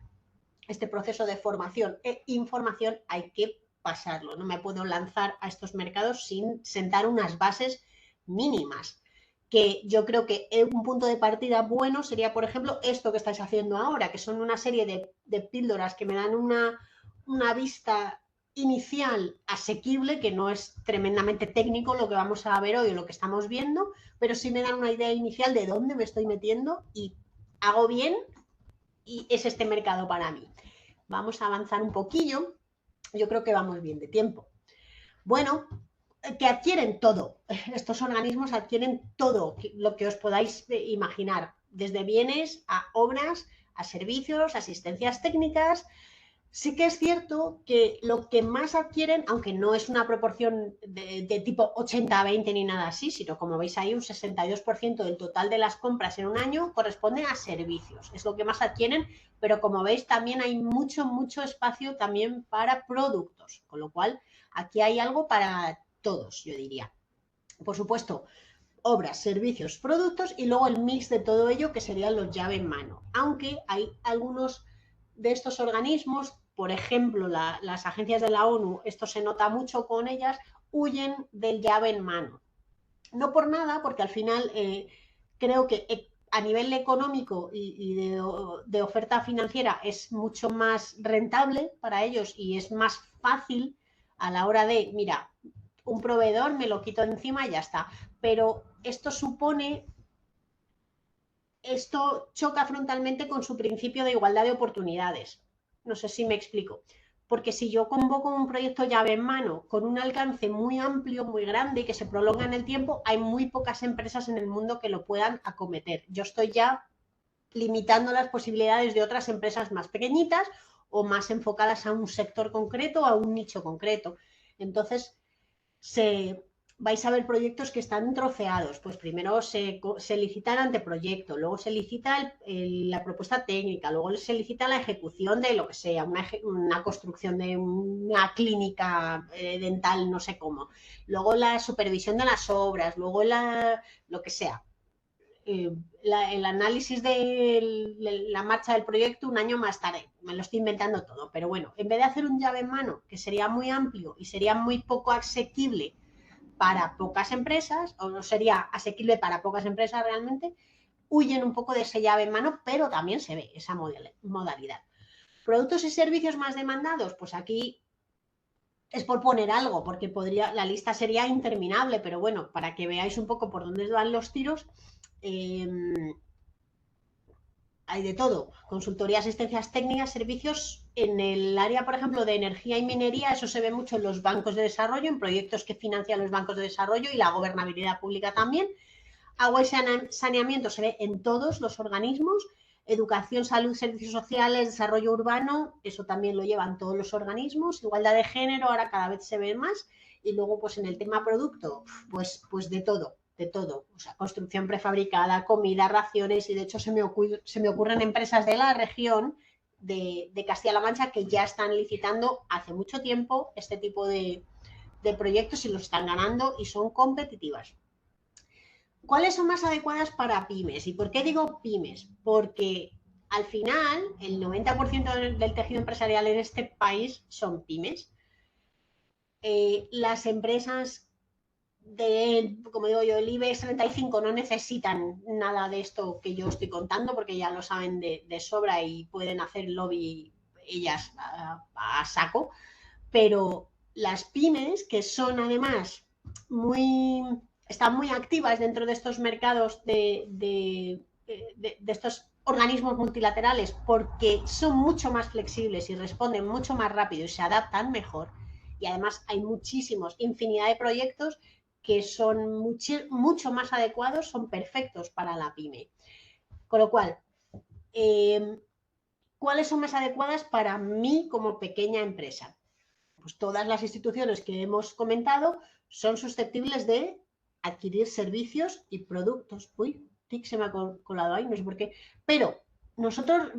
B: Este proceso de formación e información hay que pasarlo. No me puedo lanzar a estos mercados sin sentar unas bases mínimas. Que yo creo que un punto de partida bueno sería, por ejemplo, esto que estáis haciendo ahora, que son una serie de píldoras que me dan una vista inicial asequible, que no es tremendamente técnico lo que vamos a ver hoy o lo que estamos viendo, pero sí me dan una idea inicial de dónde me estoy metiendo y hago bien y es este mercado para mí. Vamos a avanzar un poquillo. Yo creo que vamos bien de tiempo. Bueno, que adquieren todo. Estos organismos adquieren todo lo que os podáis imaginar, desde bienes a obras, a servicios, asistencias técnicas, Sí que es cierto que lo que más adquieren, aunque no es una proporción de tipo 80-20 ni nada así, sino como veis ahí un 62% del total de las compras en un año corresponde a servicios. Es lo que más adquieren, pero como veis también hay mucho espacio también para productos, con lo cual aquí hay algo para todos, yo diría. Por supuesto, obras, servicios, productos y luego el mix de todo ello que serían los llave en mano. Aunque hay algunos de estos organismos, por ejemplo, las agencias de la ONU, esto se nota mucho con ellas, huyen del llave en mano. No por nada, porque al final creo que a nivel económico y de oferta financiera es mucho más rentable para ellos y es más fácil a la hora de, mira, un proveedor me lo quito encima y ya está. Pero esto choca frontalmente con su principio de igualdad de oportunidades. No sé si me explico. Porque si yo convoco un proyecto llave en mano con un alcance muy amplio, muy grande y que se prolonga en el tiempo, hay muy pocas empresas en el mundo que lo puedan acometer. Yo estoy ya limitando las posibilidades de otras empresas más pequeñitas o más enfocadas a un sector concreto o a un nicho concreto. Entonces, vais a ver proyectos que están troceados. Pues primero se licita el anteproyecto, luego se licita la propuesta técnica, luego se licita la ejecución de lo que sea, una construcción de una clínica dental, no sé cómo, luego la supervisión de las obras, luego lo que sea. El análisis de la marcha del proyecto un año más tarde. Me lo estoy inventando todo, pero bueno, en vez de hacer un llave en mano, que sería muy amplio y sería muy poco asequible para pocas empresas, o no sería asequible para pocas empresas realmente, huyen un poco de ese llave en mano, pero también se ve esa modalidad. ¿Productos y servicios más demandados? Pues aquí es por poner algo, porque la lista sería interminable, pero bueno, para que veáis un poco por dónde van los tiros, hay de todo. Consultoría, asistencias técnicas, servicios en el área, por ejemplo, de energía y minería, eso se ve mucho en los bancos de desarrollo, en proyectos que financian los bancos de desarrollo y la gobernabilidad pública también. Agua y saneamiento se ve en todos los organismos. Educación, salud, servicios sociales, desarrollo urbano, eso también lo llevan todos los organismos. Igualdad de género, ahora cada vez se ve más. Y luego, pues en el tema producto, pues de todo. O sea, construcción prefabricada, comida, raciones, y de hecho se me ocurren empresas de la región de Castilla-La Mancha que ya están licitando hace mucho tiempo este tipo de proyectos y los están ganando y son competitivas. ¿Cuáles son más adecuadas para pymes? ¿Y por qué digo pymes? Porque al final el 90% del tejido empresarial en este país son pymes. Las empresas como digo yo, el IBEX 35 no necesitan nada de esto que yo estoy contando porque ya lo saben de sobra y pueden hacer lobby ellas a saco, pero las pymes, que son además están muy activas dentro de estos mercados de estos organismos multilaterales porque son mucho más flexibles y responden mucho más rápido y se adaptan mejor. Y además hay infinidad de proyectos que son mucho más adecuados, son perfectos para la pyme. Con lo cual, ¿cuáles son más adecuadas para mí como pequeña empresa? Pues todas las instituciones que hemos comentado son susceptibles de adquirir servicios y productos. Uy, tic, se me ha colado ahí, no sé por qué. Pero nosotros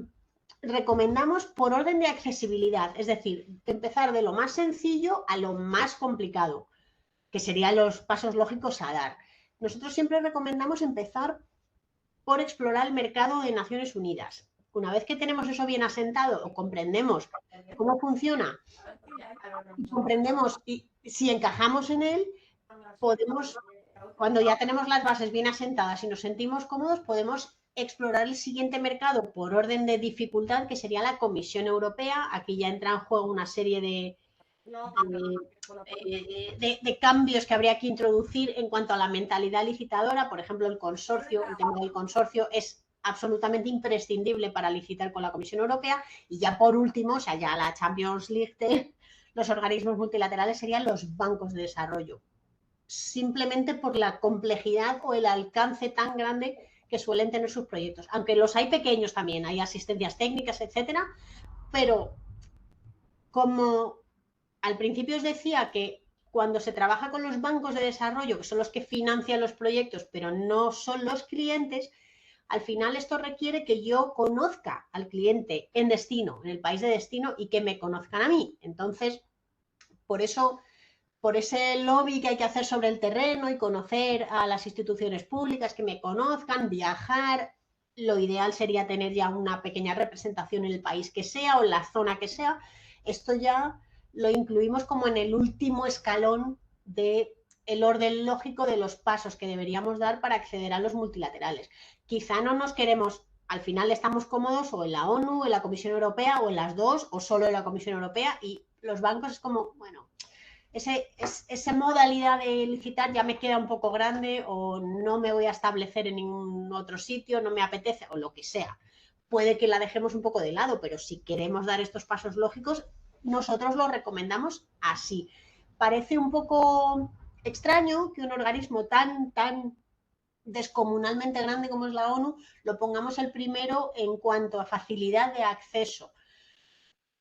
B: recomendamos por orden de accesibilidad, es decir, de empezar de lo más sencillo a lo más complicado, que serían los pasos lógicos a dar. Nosotros siempre recomendamos empezar por explorar el mercado de Naciones Unidas. Una vez que tenemos eso bien asentado o comprendemos cómo funciona y comprendemos si encajamos en él, cuando ya tenemos las bases bien asentadas y nos sentimos cómodos, podemos explorar el siguiente mercado por orden de dificultad, que sería la Comisión Europea. Aquí ya entra en juego una serie de cambios que habría que introducir en cuanto a la mentalidad licitadora. Por ejemplo, el tema del consorcio es absolutamente imprescindible para licitar con la Comisión Europea. Y ya por último, o sea, ya la Champions League de los organismos multilaterales serían los bancos de desarrollo, simplemente por la complejidad o el alcance tan grande que suelen tener sus proyectos. Aunque los hay pequeños también, hay asistencias técnicas, etcétera, pero como al principio os decía que cuando se trabaja con los bancos de desarrollo, que son los que financian los proyectos, pero no son los clientes, al final esto requiere que yo conozca al cliente en destino, en el país de destino, y que me conozcan a mí. Entonces, por eso, por ese lobby que hay que hacer sobre el terreno y conocer a las instituciones públicas, que me conozcan, viajar, lo ideal sería tener ya una pequeña representación en el país que sea o en la zona que sea. Esto ya lo incluimos como en el último escalón de el orden lógico de los pasos que deberíamos dar para acceder a los multilaterales. Quizá no nos queremos, al final estamos cómodos o en la ONU, en la Comisión Europea o en las dos o solo en la Comisión Europea, y los bancos es como, bueno, esa modalidad de licitar ya me queda un poco grande, o no me voy a establecer en ningún otro sitio, no me apetece, o lo que sea. Puede que la dejemos un poco de lado, pero si queremos dar estos pasos lógicos, nosotros lo recomendamos así. Parece un poco extraño que un organismo tan descomunalmente grande como es la ONU lo pongamos el primero en cuanto a facilidad de acceso.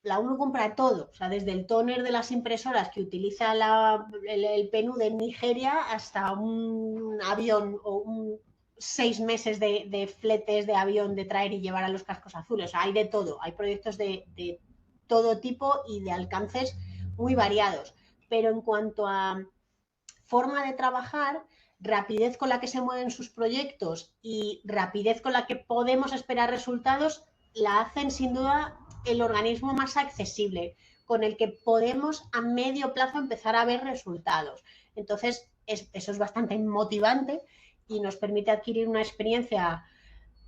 B: La ONU compra todo, o sea, desde el tóner de las impresoras que utiliza el PNUD de Nigeria hasta un avión o 6 meses de fletes de avión de traer y llevar a los cascos azules. O sea, hay de todo, hay proyectos de todo tipo y de alcances muy variados. Pero en cuanto a forma de trabajar, rapidez con la que se mueven sus proyectos y rapidez con la que podemos esperar resultados, la hacen sin duda el organismo más accesible, con el que podemos a medio plazo empezar a ver resultados. Entonces, eso es bastante motivante y nos permite adquirir una experiencia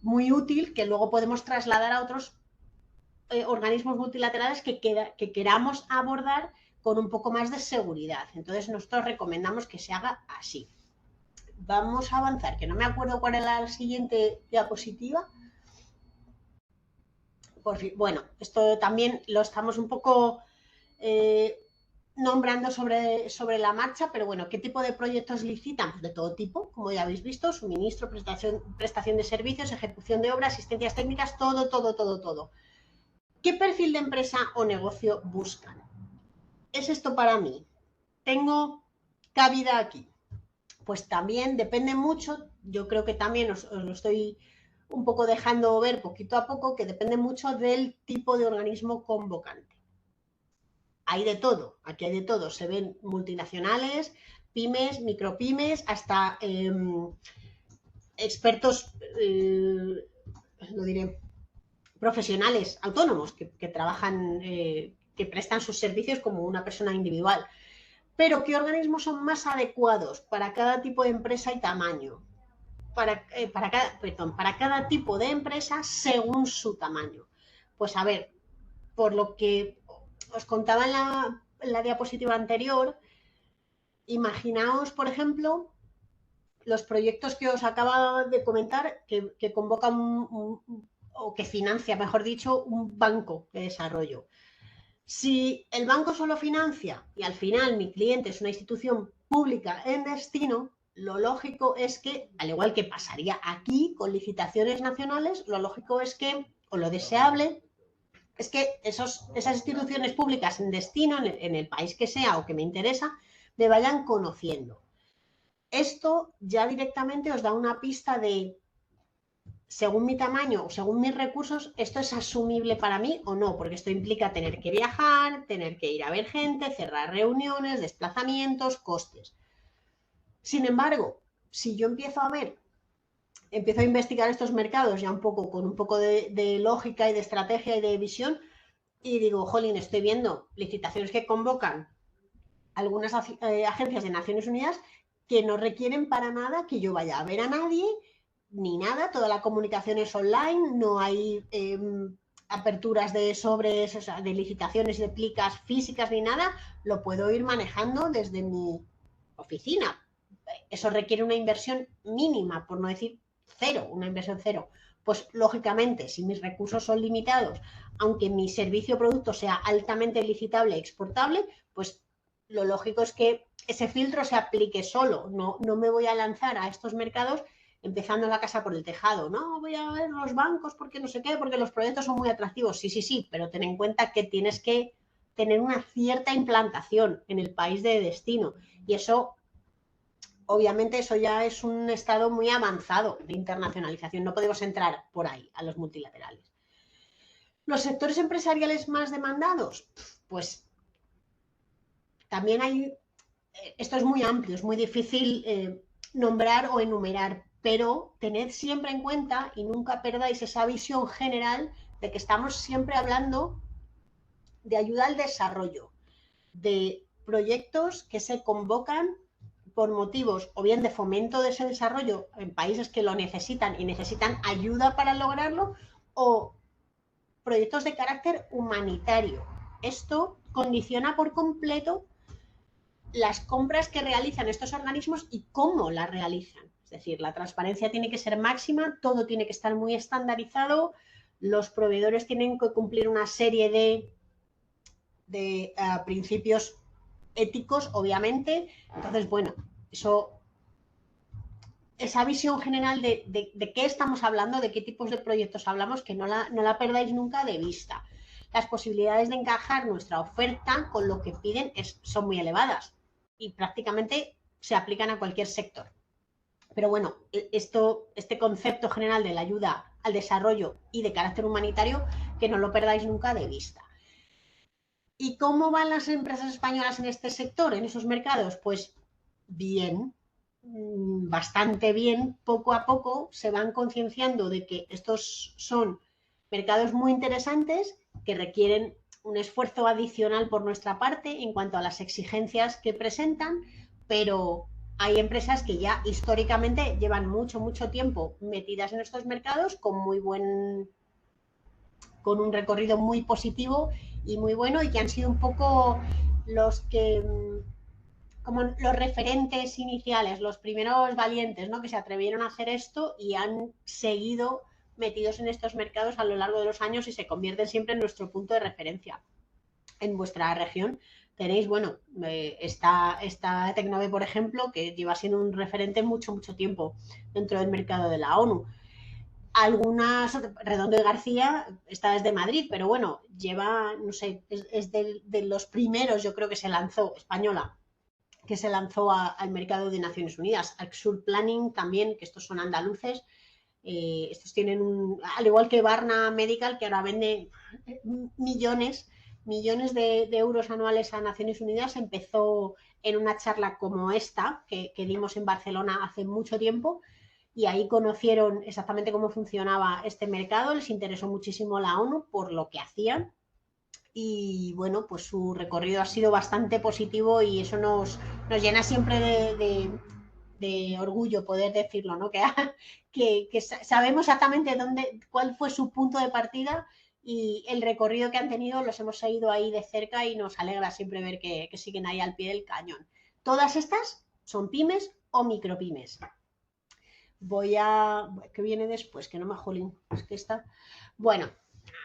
B: muy útil que luego podemos trasladar a otros organismos multilaterales que queramos abordar con un poco más de seguridad. Entonces, nosotros recomendamos que se haga así. Vamos a avanzar, que no me acuerdo cuál era la siguiente diapositiva. Bueno, esto también lo estamos un poco nombrando sobre la marcha, pero bueno, ¿qué tipo de proyectos licitan? Pues de todo tipo, como ya habéis visto, suministro, prestación de servicios, ejecución de obras, asistencias técnicas, todo. ¿Qué perfil de empresa o negocio buscan? ¿Es esto para mí? ¿Tengo cabida aquí? Pues también depende mucho, yo creo que también os lo estoy un poco dejando ver poquito a poco, que depende mucho del tipo de organismo convocante. Hay de todo, aquí hay de todo, se ven multinacionales, pymes, micropymes, hasta expertos, lo diré, profesionales autónomos que trabajan, que prestan sus servicios como una persona individual. Pero ¿qué organismos son más adecuados para cada tipo de empresa y tamaño? Para cada tipo de empresa según su tamaño. Pues a ver, por lo que os contaba en la diapositiva anterior, imaginaos, por ejemplo, los proyectos que os acaba de comentar que convocan o que financia, mejor dicho, un banco de desarrollo. Si el banco solo financia y al final mi cliente es una institución pública en destino, lo lógico es que, al igual que pasaría aquí con licitaciones nacionales, lo lógico es que, o lo deseable, es que esas instituciones públicas en destino, en el país que sea o que me interesa, me vayan conociendo. Esto ya directamente os da una pista de, según mi tamaño o según mis recursos, esto es asumible para mí o no, porque esto implica tener que viajar, tener que ir a ver gente, cerrar reuniones, desplazamientos, costes. Sin embargo, si yo empiezo a investigar estos mercados ya un poco con un poco de lógica y de estrategia y de visión, y digo, jolín, estoy viendo licitaciones que convocan algunas agencias de Naciones Unidas que no requieren para nada que yo vaya a ver a nadie ni nada, toda la comunicación es online, no hay aperturas de sobres, o sea, de licitaciones de plicas físicas ni nada, lo puedo ir manejando desde mi oficina. Eso requiere una inversión mínima, por no decir cero, una inversión cero. Pues lógicamente, si mis recursos son limitados, aunque mi servicio o producto sea altamente licitable e exportable, pues lo lógico es que ese filtro se aplique solo. No me voy a lanzar a estos mercados empezando la casa por el tejado. No, voy a ver los bancos porque no sé qué, porque los proyectos son muy atractivos. Sí, pero ten en cuenta que tienes que tener una cierta implantación en el país de destino. Y eso, obviamente, eso ya es un estado muy avanzado de internacionalización. No podemos entrar por ahí a los multilaterales. ¿Los sectores empresariales más demandados? Pues también hay, esto es muy amplio, es muy difícil nombrar o enumerar, pero tened siempre en cuenta y nunca perdáis esa visión general de que estamos siempre hablando de ayuda al desarrollo, de proyectos que se convocan por motivos o bien de fomento de ese desarrollo en países que lo necesitan y necesitan ayuda para lograrlo, o proyectos de carácter humanitario. Esto condiciona por completo las compras que realizan estos organismos y cómo las realizan. Es decir, la transparencia tiene que ser máxima, todo tiene que estar muy estandarizado, los proveedores tienen que cumplir una serie de principios éticos, obviamente. Entonces, bueno, esa visión general de qué estamos hablando, de qué tipos de proyectos hablamos, que no la perdáis nunca de vista. Las posibilidades de encajar nuestra oferta con lo que piden son muy elevadas y prácticamente se aplican a cualquier sector. Pero bueno, este concepto general de la ayuda al desarrollo y de carácter humanitario, que no lo perdáis nunca de vista. ¿Y cómo van las empresas españolas en este sector, en esos mercados? Pues bien, bastante bien. Poco a poco se van concienciando de que estos son mercados muy interesantes que requieren un esfuerzo adicional por nuestra parte en cuanto a las exigencias que presentan, pero hay empresas que ya históricamente llevan mucho tiempo metidas en estos mercados con un recorrido muy positivo y muy bueno, y que han sido un poco los que, como los referentes iniciales, los primeros valientes, ¿no?, que se atrevieron a hacer esto y han seguido metidos en estos mercados a lo largo de los años y se convierten siempre en nuestro punto de referencia. En vuestra región tenéis, bueno, esta Tecnove, por ejemplo, que lleva siendo un referente mucho tiempo dentro del mercado de la ONU. Algunas, Redondo y García, esta es de Madrid, pero bueno, lleva, no sé, es de los primeros, yo creo, que se lanzó, española, que se lanzó al mercado de Naciones Unidas. Axur Planning también, que estos son andaluces. Estos tienen al igual que Barna Medical, que ahora vende millones de euros anuales a Naciones Unidas, empezó en una charla como esta, que dimos en Barcelona hace mucho tiempo, y ahí conocieron exactamente cómo funcionaba este mercado, les interesó muchísimo la ONU por lo que hacían, y bueno, pues su recorrido ha sido bastante positivo y eso nos llena siempre de orgullo poder decirlo, ¿no? Que sabemos exactamente cuál fue su punto de partida y el recorrido que han tenido los hemos seguido ahí de cerca y nos alegra siempre ver que siguen ahí al pie del cañón. Todas estas son pymes o micropymes. ¿Qué viene después? Que no me jolín. Es que está... Bueno,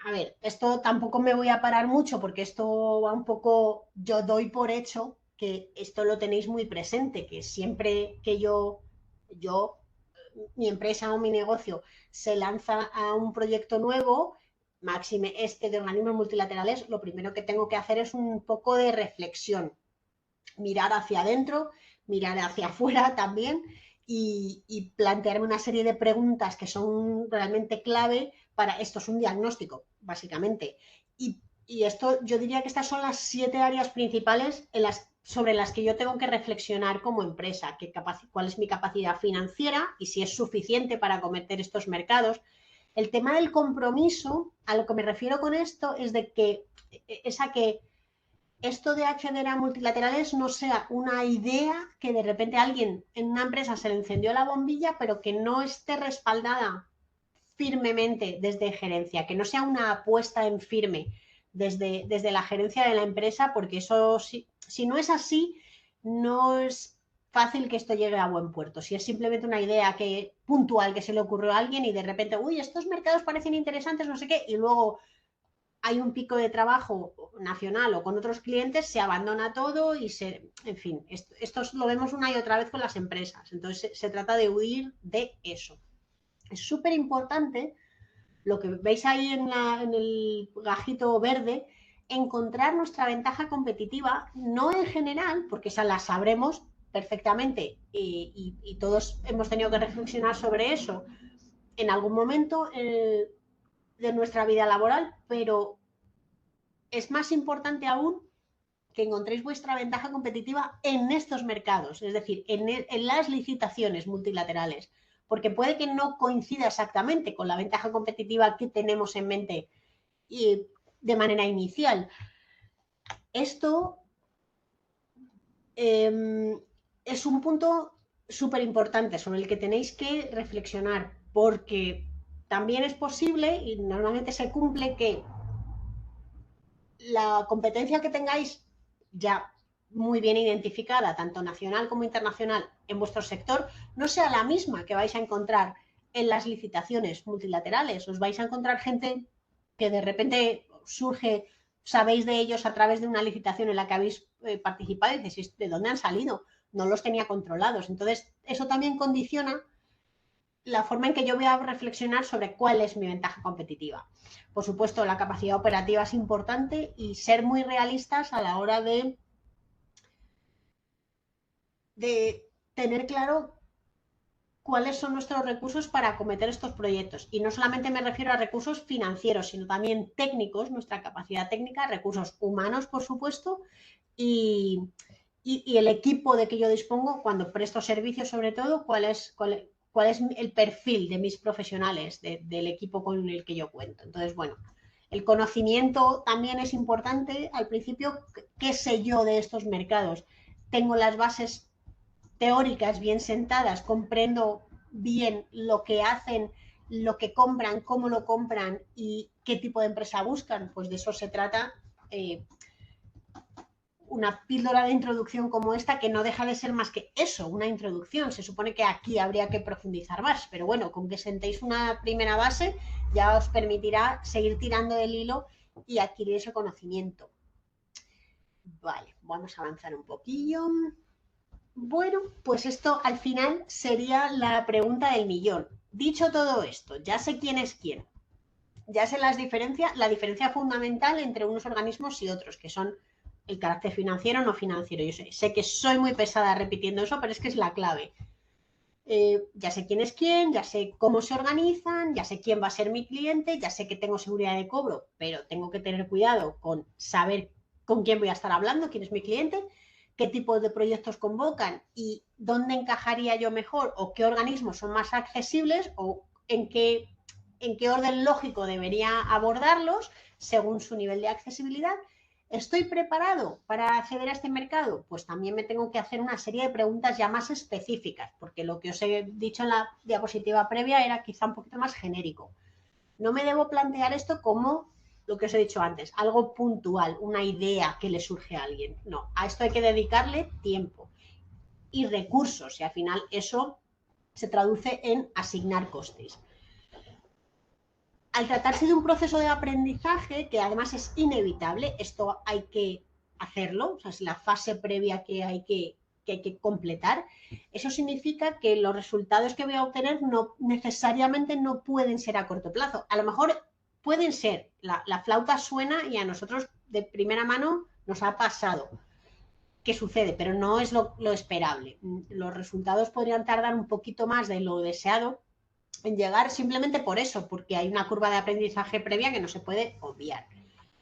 B: a ver, esto tampoco me voy a parar mucho porque esto va un poco... Yo doy por hecho que esto lo tenéis muy presente, que siempre que mi empresa o mi negocio se lanza a un proyecto nuevo, máxime de organismos multilaterales, lo primero que tengo que hacer es un poco de reflexión. Mirar hacia adentro, mirar hacia afuera también y plantearme una serie de preguntas que son realmente clave para... Esto es un diagnóstico, básicamente. Y esto, yo diría que estas son las 7 áreas principales sobre las que yo tengo que reflexionar como empresa, cuál es mi capacidad financiera y si es suficiente para acometer estos mercados. El tema del compromiso, a lo que me refiero con esto, es que esto de acceder a multilaterales no sea una idea que de repente alguien en una empresa se le encendió la bombilla, pero que no esté respaldada firmemente desde gerencia, que no sea una apuesta en firme desde la gerencia de la empresa, porque eso, si no es así, no es fácil que esto llegue a buen puerto. Si es simplemente una idea puntual que se le ocurrió a alguien y de repente, uy, estos mercados parecen interesantes, no sé qué, y luego hay un pico de trabajo nacional o con otros clientes, se abandona todo y en fin, esto lo vemos una y otra vez con las empresas. Entonces se trata de huir de eso. Es súper importante lo que veis ahí en el gajito verde, encontrar nuestra ventaja competitiva, no en general, porque esa la sabremos perfectamente y todos hemos tenido que reflexionar sobre eso en algún momento de nuestra vida laboral, pero es más importante aún que encontréis vuestra ventaja competitiva en estos mercados, es decir, en las licitaciones multilaterales, porque puede que no coincida exactamente con la ventaja competitiva que tenemos en mente y de manera inicial. Esto es un punto súper importante sobre el que tenéis que reflexionar, porque también es posible, y normalmente se cumple, que la competencia que tengáis ya muy bien identificada, tanto nacional como internacional, en vuestro sector, no sea la misma que vais a encontrar en las licitaciones multilaterales. Os vais a encontrar gente que de repente surge, sabéis de ellos a través de una licitación en la que habéis participado y decís, ¿de dónde han salido? No los tenía controlados. Entonces, eso también condiciona la forma en que yo voy a reflexionar sobre cuál es mi ventaja competitiva. Por supuesto, la capacidad operativa es importante y ser muy realistas a la hora de tener claro cuáles son nuestros recursos para acometer estos proyectos. Y no solamente me refiero a recursos financieros, sino también técnicos, nuestra capacidad técnica, recursos humanos, por supuesto, y el equipo de que yo dispongo cuando presto servicios, sobre todo, cuál es el perfil de mis profesionales, del equipo con el que yo cuento. Entonces, bueno, el conocimiento también es importante. Al principio, ¿qué sé yo de estos mercados? Tengo las bases teóricas bien sentadas, comprendo bien lo que hacen, lo que compran, cómo lo compran y qué tipo de empresa buscan. Pues de eso se trata una píldora de introducción como esta, que no deja de ser más que eso, una introducción. Se supone que aquí habría que profundizar más, pero bueno, con que sentéis una primera base ya os permitirá seguir tirando del hilo y adquirir ese conocimiento. Vale, vamos a avanzar un poquillo. Bueno, pues esto al final sería la pregunta del millón. Dicho todo esto, ya sé quién es quién. Ya sé la diferencia fundamental entre unos organismos y otros, que son el carácter financiero o no financiero. Yo sé que soy muy pesada repitiendo eso, pero es que es la clave. Ya sé quién es quién, ya sé cómo se organizan, ya sé quién va a ser mi cliente, ya sé que tengo seguridad de cobro, pero tengo que tener cuidado con saber con quién voy a estar hablando, quién es mi cliente, qué tipo de proyectos convocan y dónde encajaría yo mejor o qué organismos son más accesibles o en qué orden lógico debería abordarlos según su nivel de accesibilidad. ¿Estoy preparado para acceder a este mercado? Pues también me tengo que hacer una serie de preguntas ya más específicas, porque lo que os he dicho en la diapositiva previa era quizá un poquito más genérico. No me debo plantear esto como lo que os he dicho antes, algo puntual, una idea que le surge a alguien. No, a esto hay que dedicarle tiempo y recursos, y al final eso se traduce en asignar costes. Al tratarse de un proceso de aprendizaje, que además es inevitable, esto hay que hacerlo, o sea, es la fase previa que hay que completar, eso significa que los resultados que voy a obtener no necesariamente no pueden ser a corto plazo. A lo mejor pueden ser, la flauta suena y a nosotros de primera mano nos ha pasado que sucede, pero no es lo esperable. Los resultados podrían tardar un poquito más de lo deseado en llegar simplemente por eso, porque hay una curva de aprendizaje previa que no se puede obviar.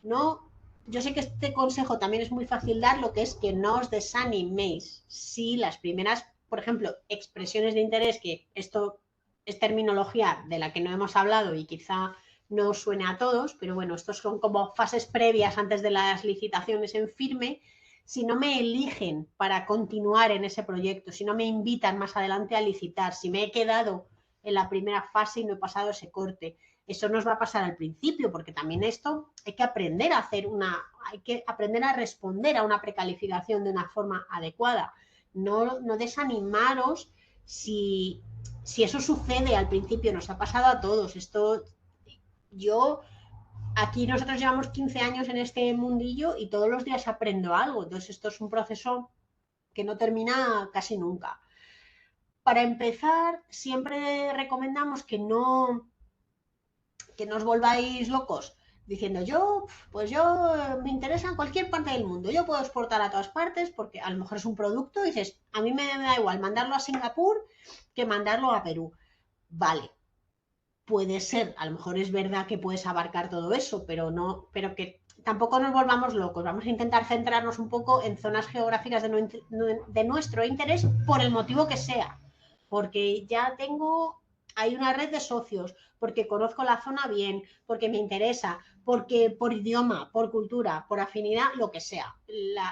B: No, yo sé que este consejo también es muy fácil dar, lo que es que no os desaniméis si las primeras, por ejemplo, expresiones de interés, que esto es terminología de la que no hemos hablado y quizá no os suene a todos, pero bueno, estos son como fases previas antes de las licitaciones en firme. Si no me eligen para continuar en ese proyecto, si no me invitan más adelante a licitar, si me he quedado en la primera fase y no he pasado ese corte. Eso nos va a pasar al principio, porque también esto hay que aprender a hacer hay que aprender a responder a una precalificación de una forma adecuada. No desanimaros si eso sucede al principio, nos ha pasado a todos. Aquí nosotros llevamos 15 años en este mundillo y todos los días aprendo algo. Entonces esto es un proceso que no termina casi nunca. Para empezar, siempre recomendamos que no os volváis locos diciendo pues yo me interesa en cualquier parte del mundo, yo puedo exportar a todas partes porque a lo mejor es un producto y dices, a mí me da igual mandarlo a Singapur que mandarlo a Perú. Vale, puede ser, a lo mejor es verdad que puedes abarcar todo eso, pero que tampoco nos volvamos locos. Vamos a intentar centrarnos un poco en zonas geográficas de nuestro interés por el motivo que sea, porque ya hay una red de socios, porque conozco la zona bien, porque me interesa, porque por idioma, por cultura, por afinidad, lo que sea.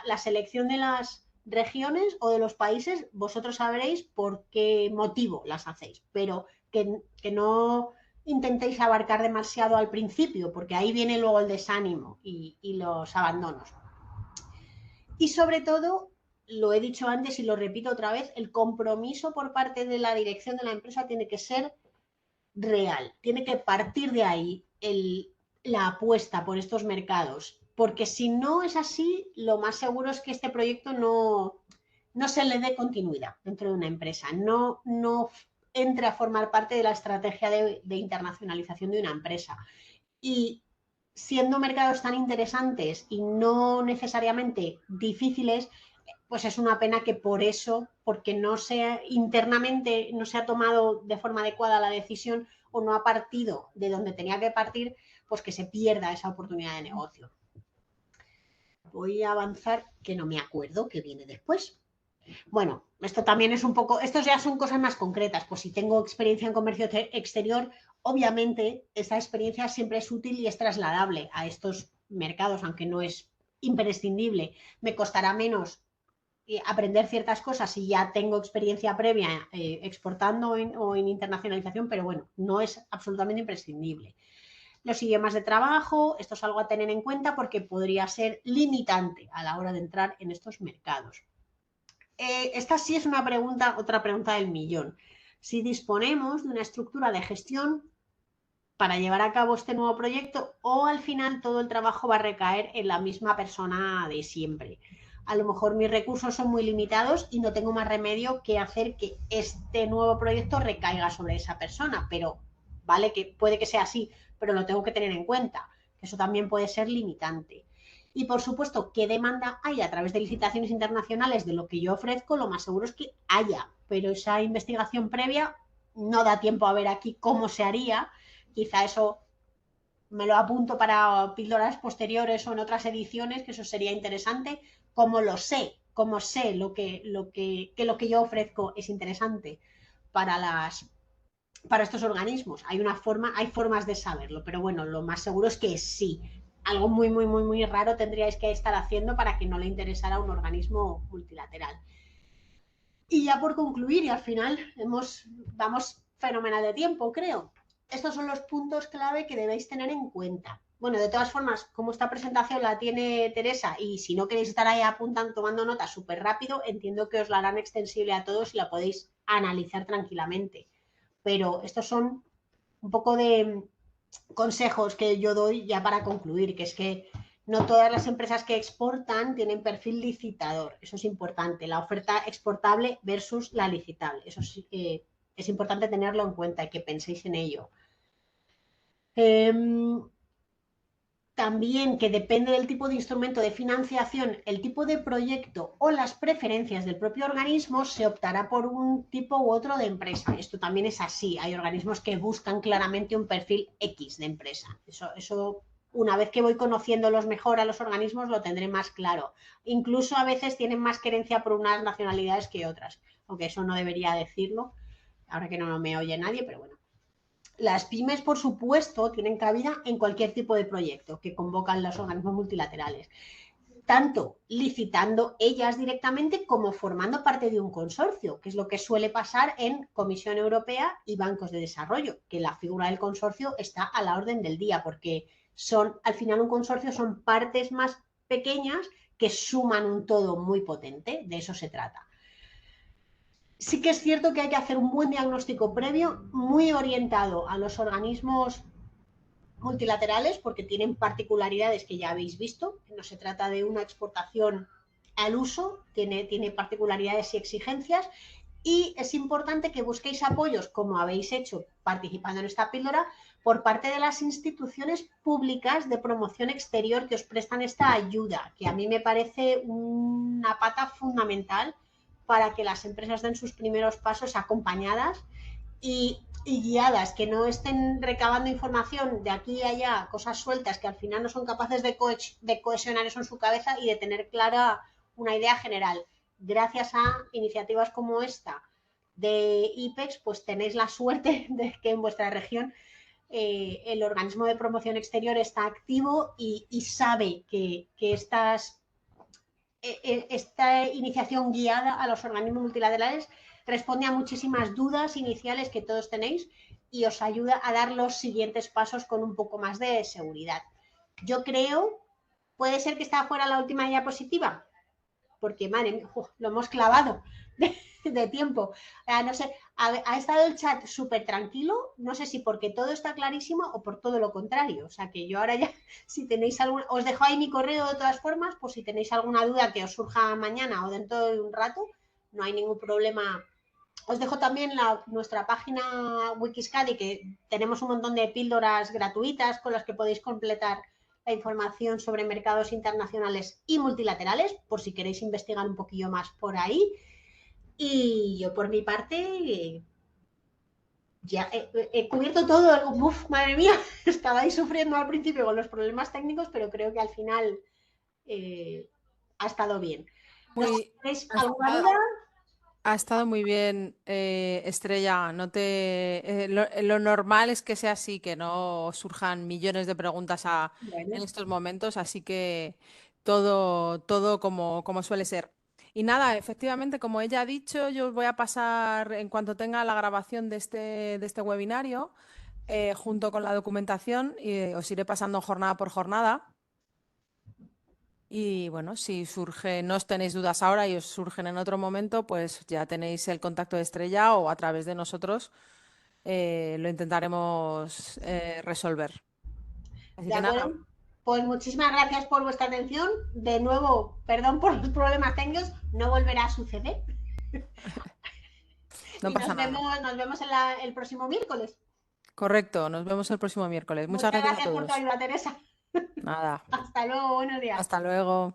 B: La selección de las regiones o de los países, vosotros sabréis por qué motivo las hacéis, pero que no intentéis abarcar demasiado al principio, porque ahí viene luego el desánimo y los abandonos. Y sobre todo, lo he dicho antes y lo repito otra vez, el compromiso por parte de la dirección de la empresa tiene que ser real, tiene que partir de ahí la apuesta por estos mercados, porque si no es así, lo más seguro es que este proyecto no se le dé continuidad dentro de una empresa, no entre a formar parte de la estrategia de internacionalización de una empresa. Y siendo mercados tan interesantes y no necesariamente difíciles, pues es una pena que por eso, porque internamente no se ha tomado de forma adecuada la decisión o no ha partido de donde tenía que partir, pues que se pierda esa oportunidad de negocio. Voy a avanzar, que no me acuerdo qué viene después. Bueno, esto también es un poco, estos ya son cosas más concretas, pues si tengo experiencia en comercio exterior, obviamente esta experiencia siempre es útil y es trasladable a estos mercados, aunque no es imprescindible. Me costará menos aprender ciertas cosas si ya tengo experiencia previa exportando o en internacionalización, pero bueno, no es absolutamente imprescindible. Los idiomas de trabajo, esto es algo a tener en cuenta porque podría ser limitante a la hora de entrar en estos mercados. Esta sí es otra pregunta del millón. Si disponemos de una estructura de gestión para llevar a cabo este nuevo proyecto o al final todo el trabajo va a recaer en la misma persona de siempre. A lo mejor mis recursos son muy limitados y no tengo más remedio que hacer que este nuevo proyecto recaiga sobre esa persona, pero vale que puede que sea así, pero lo tengo que tener en cuenta, que eso también puede ser limitante. Y por supuesto, ¿qué demanda hay a través de licitaciones internacionales de lo que yo ofrezco? Lo más seguro es que haya, pero esa investigación previa no da tiempo a ver aquí cómo se haría. Quizá eso me lo apunto para píldoras posteriores o en otras ediciones, que eso sería interesante. Como sé que lo que yo ofrezco es interesante para estos organismos. Hay formas de saberlo, pero bueno, lo más seguro es que sí. Algo muy, muy, muy, muy raro tendríais que estar haciendo para que no le interesara a un organismo multilateral. Y ya por concluir, y al final vamos fenomenal de tiempo, creo. Estos son los puntos clave que debéis tener en cuenta. Bueno, de todas formas, como esta presentación la tiene Teresa y si no queréis estar ahí apuntando, tomando notas súper rápido, entiendo que os la harán extensible a todos y la podéis analizar tranquilamente. Pero estos son un poco de consejos que yo doy ya para concluir, que es que no todas las empresas que exportan tienen perfil licitador. Eso es importante. La oferta exportable versus la licitable. Eso sí, es importante tenerlo en cuenta y que penséis en ello. También que depende del tipo de instrumento de financiación, el tipo de proyecto o las preferencias del propio organismo, se optará por un tipo u otro de empresa. Esto también es así. Hay organismos que buscan claramente un perfil X de empresa. Eso una vez que voy conociéndolos mejor a los organismos, lo tendré más claro. Incluso a veces tienen más querencia por unas nacionalidades que otras, aunque eso no debería decirlo, ahora que no me oye nadie, pero bueno. Las pymes, por supuesto, tienen cabida en cualquier tipo de proyecto que convocan los organismos multilaterales, tanto licitando ellas directamente como formando parte de un consorcio, que es lo que suele pasar en Comisión Europea y bancos de desarrollo, que la figura del consorcio está a la orden del día, porque al final un consorcio son partes más pequeñas que suman un todo muy potente, de eso se trata. Sí que es cierto que hay que hacer un buen diagnóstico previo, muy orientado a los organismos multilaterales, porque tienen particularidades que ya habéis visto. No se trata de una exportación al uso, tiene particularidades y exigencias. Y es importante que busquéis apoyos, como habéis hecho participando en esta píldora, por parte de las instituciones públicas de promoción exterior que os prestan esta ayuda, que a mí me parece una pata fundamental para que las empresas den sus primeros pasos acompañadas y guiadas, que no estén recabando información de aquí y allá, cosas sueltas que al final no son capaces de cohesionar eso en su cabeza y de tener clara una idea general. Gracias a iniciativas como esta de IPEX, pues tenéis la suerte de que en vuestra región el organismo de promoción exterior está activo y sabe que esta iniciación guiada a los organismos multilaterales responde a muchísimas dudas iniciales que todos tenéis y os ayuda a dar los siguientes pasos con un poco más de seguridad. Yo creo, puede ser que está fuera la última diapositiva, porque madre mía, lo hemos clavado de tiempo. No sé, ha estado el chat súper tranquilo, no sé si porque todo está clarísimo o por todo lo contrario. O sea que yo ahora ya, si tenéis alguna, os dejo ahí mi correo de todas formas, por si tenéis alguna duda que os surja mañana o dentro de un rato, no hay ningún problema. Os dejo también nuestra página Wikiscadi, que tenemos un montón de píldoras gratuitas con las que podéis completar la información sobre mercados internacionales y multilaterales, por si queréis investigar un poquillo más por ahí. Y yo por mi parte ya he cubierto todo. Uf, madre mía, estabais sufriendo al principio con los problemas técnicos, pero creo que al final ha estado bien. ¿No tenéis alguna duda?
A: Ha estado muy bien, Estrella. No lo normal es que sea así, que no surjan millones de preguntas en estos momentos, así que todo como suele ser. Y nada, efectivamente, como ella ha dicho, yo os voy a pasar, en cuanto tenga la grabación de este webinario, junto con la documentación, y os iré pasando jornada por jornada. Y bueno, si no os tenéis dudas ahora y os surgen en otro momento, pues ya tenéis el contacto de Estrella o a través de nosotros lo intentaremos resolver. Así
B: De
A: que
B: acuerdo.
A: nada,
B: Pues muchísimas gracias por vuestra atención. De nuevo, perdón por los problemas técnicos, no volverá a suceder.
A: no
B: Y
A: pasa nada.
B: nos vemos el próximo miércoles.
A: Correcto, nos vemos el próximo miércoles. Muchas
B: Muchas
A: gracias a
B: gracias por tu
A: todos.
B: ayuda, Teresa.
A: Nada,
B: Hasta luego, buenos días.
A: hasta luego.